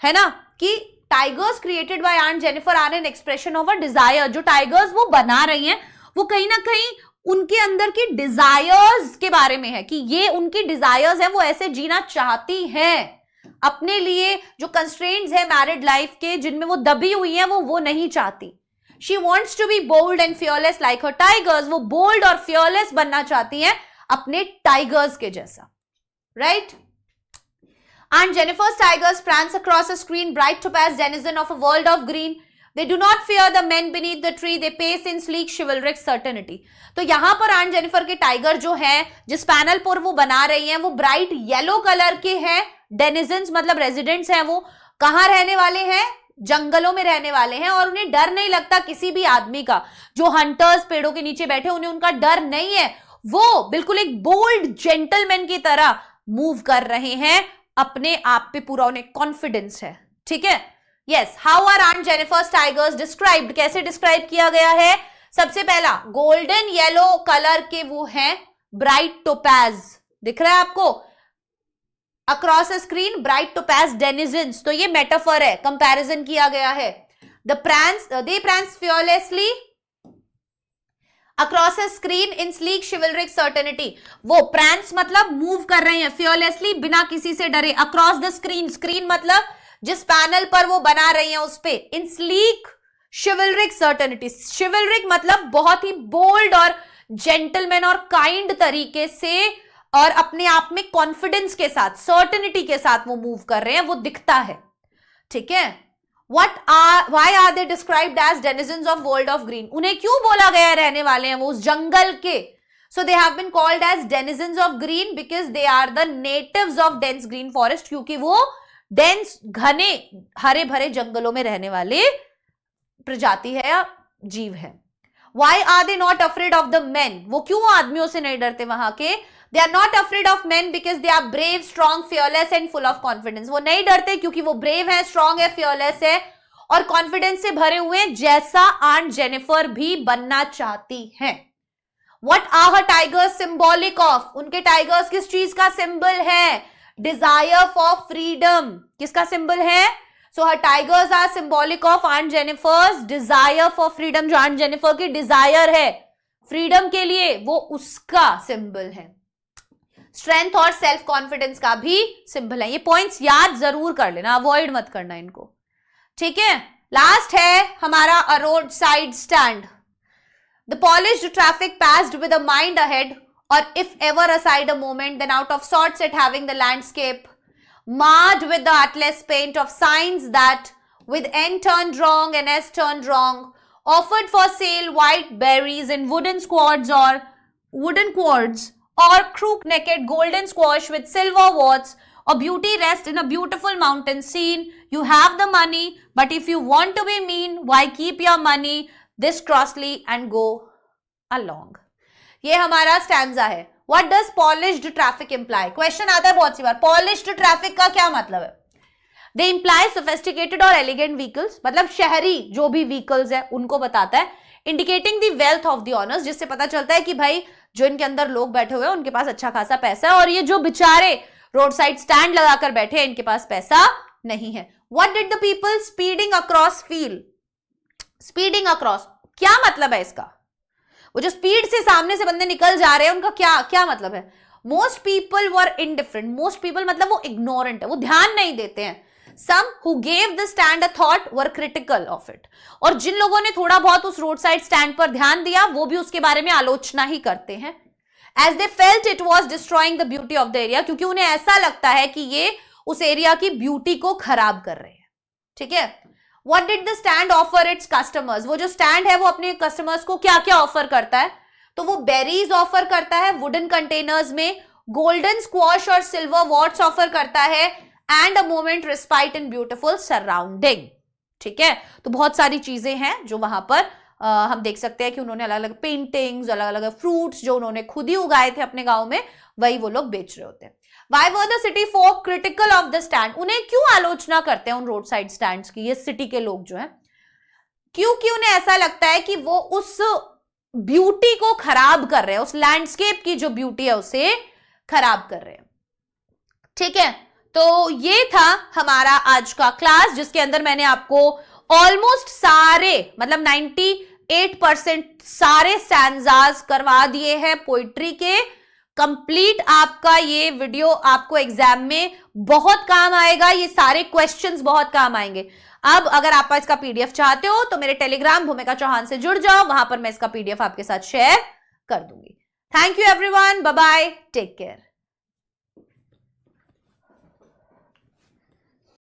है ना कि tigers created by aunt Jennifer are an expression of a desire. जो टाइगर्स वो बना रही हैं, वो कहीं ना कहीं उनके अंदर की डिजायर्स के बारे में है कि ये उनकी डिजायर्स है, वो ऐसे जीना चाहती हैं. अपने लिए जो कंस्ट्रेंट्स है मैरिड लाइफ के, जिनमें वो दबी हुई है, वो नहीं चाहती. She wants to be bold and fearless like her tigers. वो बोल्ड और फियरलेस बनना चाहती हैं अपने टाइगर्स के जैसा. Right? Aunt Jennifer's tigers prance across a screen, bright topaz denizen of a world of green. They do not fear the men beneath the tree. They pace in sleek chivalric certainty. तो यहां पर aunt Jennifer के tiger जो है, जिस panel पर वो बना रही हैं, वो ब्राइट येलो कलर के हैं. डेनिजन्स मतलब रेजिडेंट्स हैं. वो कहां रहने वाले हैं? जंगलों में रहने वाले हैं. और उन्हें डर नहीं लगता किसी भी आदमी का. जो हंटर्स पेड़ों के नीचे बैठे, उन्हें उनका डर नहीं है. वो बिल्कुल एक बोल्ड जेंटलमैन की तरह मूव कर रहे हैं. अपने आप पे पूरा उन्हें कॉन्फिडेंस है. ठीक है. Yes. How are aunt Jennifer's tigers described. कैसे डिस्क्राइब किया गया है? सबसे पहला, गोल्डन येलो कलर के वो हैं, ब्राइट टोपैज. दिख रहा है आपको? Across a screen, bright topaz denizens. तो ये मेटाफर है, कंपैरिजन किया गया है. दे prance fearlessly across a screen in sleek chivalric certainty. वो prance मतलब मूव कर रहे हैं, fearlessly बिना किसी से डरे. across the screen मतलब जिस पैनल पर वो बना रही हैं उस पे. in sleek chivalric certainty. chivalric मतलब बहुत ही बोल्ड और जेंटलमैन और काइंड तरीके से और अपने आप में कॉन्फिडेंस के साथ, सर्टेनिटी के साथ वो मूव कर रहे हैं, वो दिखता है. ठीक है. why are they described as denizens of world of green. उन्हें क्यों बोला गया रहने वाले हैं वो उस जंगल के So they have been called as denizens of green because they are the natives of dense green forest, क्योंकि वो dense घने हरे भरे जंगलों में रहने वाले प्रजाति है या जीव है. Why are they not afraid of the men? वो क्यों आदमियों से नहीं डरते वहां के? They are not afraid of men because they are brave, strong, fearless and full of confidence. वो नहीं डरते क्योंकि वो brave है, strong है, fearless है और कॉन्फिडेंस से भरे हुए, जैसा आंट जेनिफर भी बनना चाहती हैं. What are her tigers symbolic of? उनके टाइगर्स किस चीज का सिंबल है? Desire for freedom. किसका सिंबल है? So her tigers are symbolic of Aunt Jennifer's desire for freedom. जो Aunt Jennifer की desire है freedom के लिए, वो उसका सिंबल है. स्ट्रेंथ और सेल्फ कॉन्फिडेंस का भी सिंबल है. ये पॉइंट्स याद जरूर कर लेना, अवॉइड मत करना इनको. ठीक है. लास्ट है हमारा a road side stand. The polished traffic passed with a mind ahead, or if ever aside a moment, then out of sorts at having the landscape marred with the artless paint of signs that, with N turned wrong and S turned wrong, offered for sale white berries in wooden quads or crook-necked golden squash with silver warts, or beauty rest in a beautiful mountain scene. You have the money, but if you want to be mean, why keep your money this crossly and go along. ये हमारा stanza है. What does polished traffic imply? Question आता है बहुत सी बार, polished traffic का क्या मतलब है? They imply sophisticated or elegant vehicles, मतलब शहरी जो भी vehicles है उनको बताता है. Indicating the wealth of the owners, जिससे पता चलता है कि भाई जो इनके अंदर लोग बैठे हुए हैं उनके पास अच्छा खासा पैसा है और ये जो बेचारे रोड साइड स्टैंड लगाकर बैठे हैं इनके पास पैसा नहीं है. What did the people speeding across feel? Speeding across क्या मतलब है इसका? वो जो स्पीड से सामने से बंदे निकल जा रहे हैं उनका क्या क्या मतलब है? Most people were indifferent. Most people मतलब वो इग्नोरेंट है, वो ध्यान नहीं देते हैं. Some who gave the stand a thought were critical of it. और जिन लोगों ने थोड़ा बहुत उस रोड साइड स्टैंड पर ध्यान दिया वो भी उसके बारे में आलोचना ही करते हैं. As they felt it was destroying the beauty of the area, क्योंकि उन्हें ऐसा लगता है कि ये उस एरिया की ब्यूटी को खराब कर रहे हैं. ठीक है. What did the stand offer its customers? वो जो स्टैंड है वो अपने कस्टमर्स को क्या क्या ऑफर करता है? तो वो बेरीज ऑफर करता है वुडन कंटेनर्स में, गोल्डन स्क्वॉश और सिल्वर वॉट्स ऑफर करता है, and a moment respite in beautiful surrounding. ठीक है. तो बहुत सारी चीजें हैं जो वहां पर हम देख सकते हैं कि उन्होंने अलग अलग पेंटिंग्स, अलग अलग फ्रूट्स जो उन्होंने खुद ही उगाए थे अपने गांव में, वही वो लोग बेच रहे होते हैं. Why were the city folk critical of the stand? उन्हें क्यों आलोचना करते हैं उन रोड साइड स्टैंड्स की ये सिटी के लोग जो हैं? क्योंकि उन्हें ऐसा लगता है कि वो उस ब्यूटी को खराब कर रहे हैं, उस लैंडस्केप की जो ब्यूटी है उसे खराब कर रहे हैं. ठीक है. तो ये था हमारा आज का क्लास जिसके अंदर मैंने आपको ऑलमोस्ट सारे मतलब 98% सारे स्टैंजास करवा दिए हैं पोइट्री के. कंप्लीट आपका ये वीडियो आपको एग्जाम में बहुत काम आएगा. ये सारे क्वेश्चंस बहुत काम आएंगे. अब अगर आप इसका पीडीएफ चाहते हो तो मेरे टेलीग्राम भूमिका चौहान से जुड़ जाओ, वहां पर मैं इसका पीडीएफ आपके साथ शेयर कर दूंगी. Thank you everyone, bye bye, take care.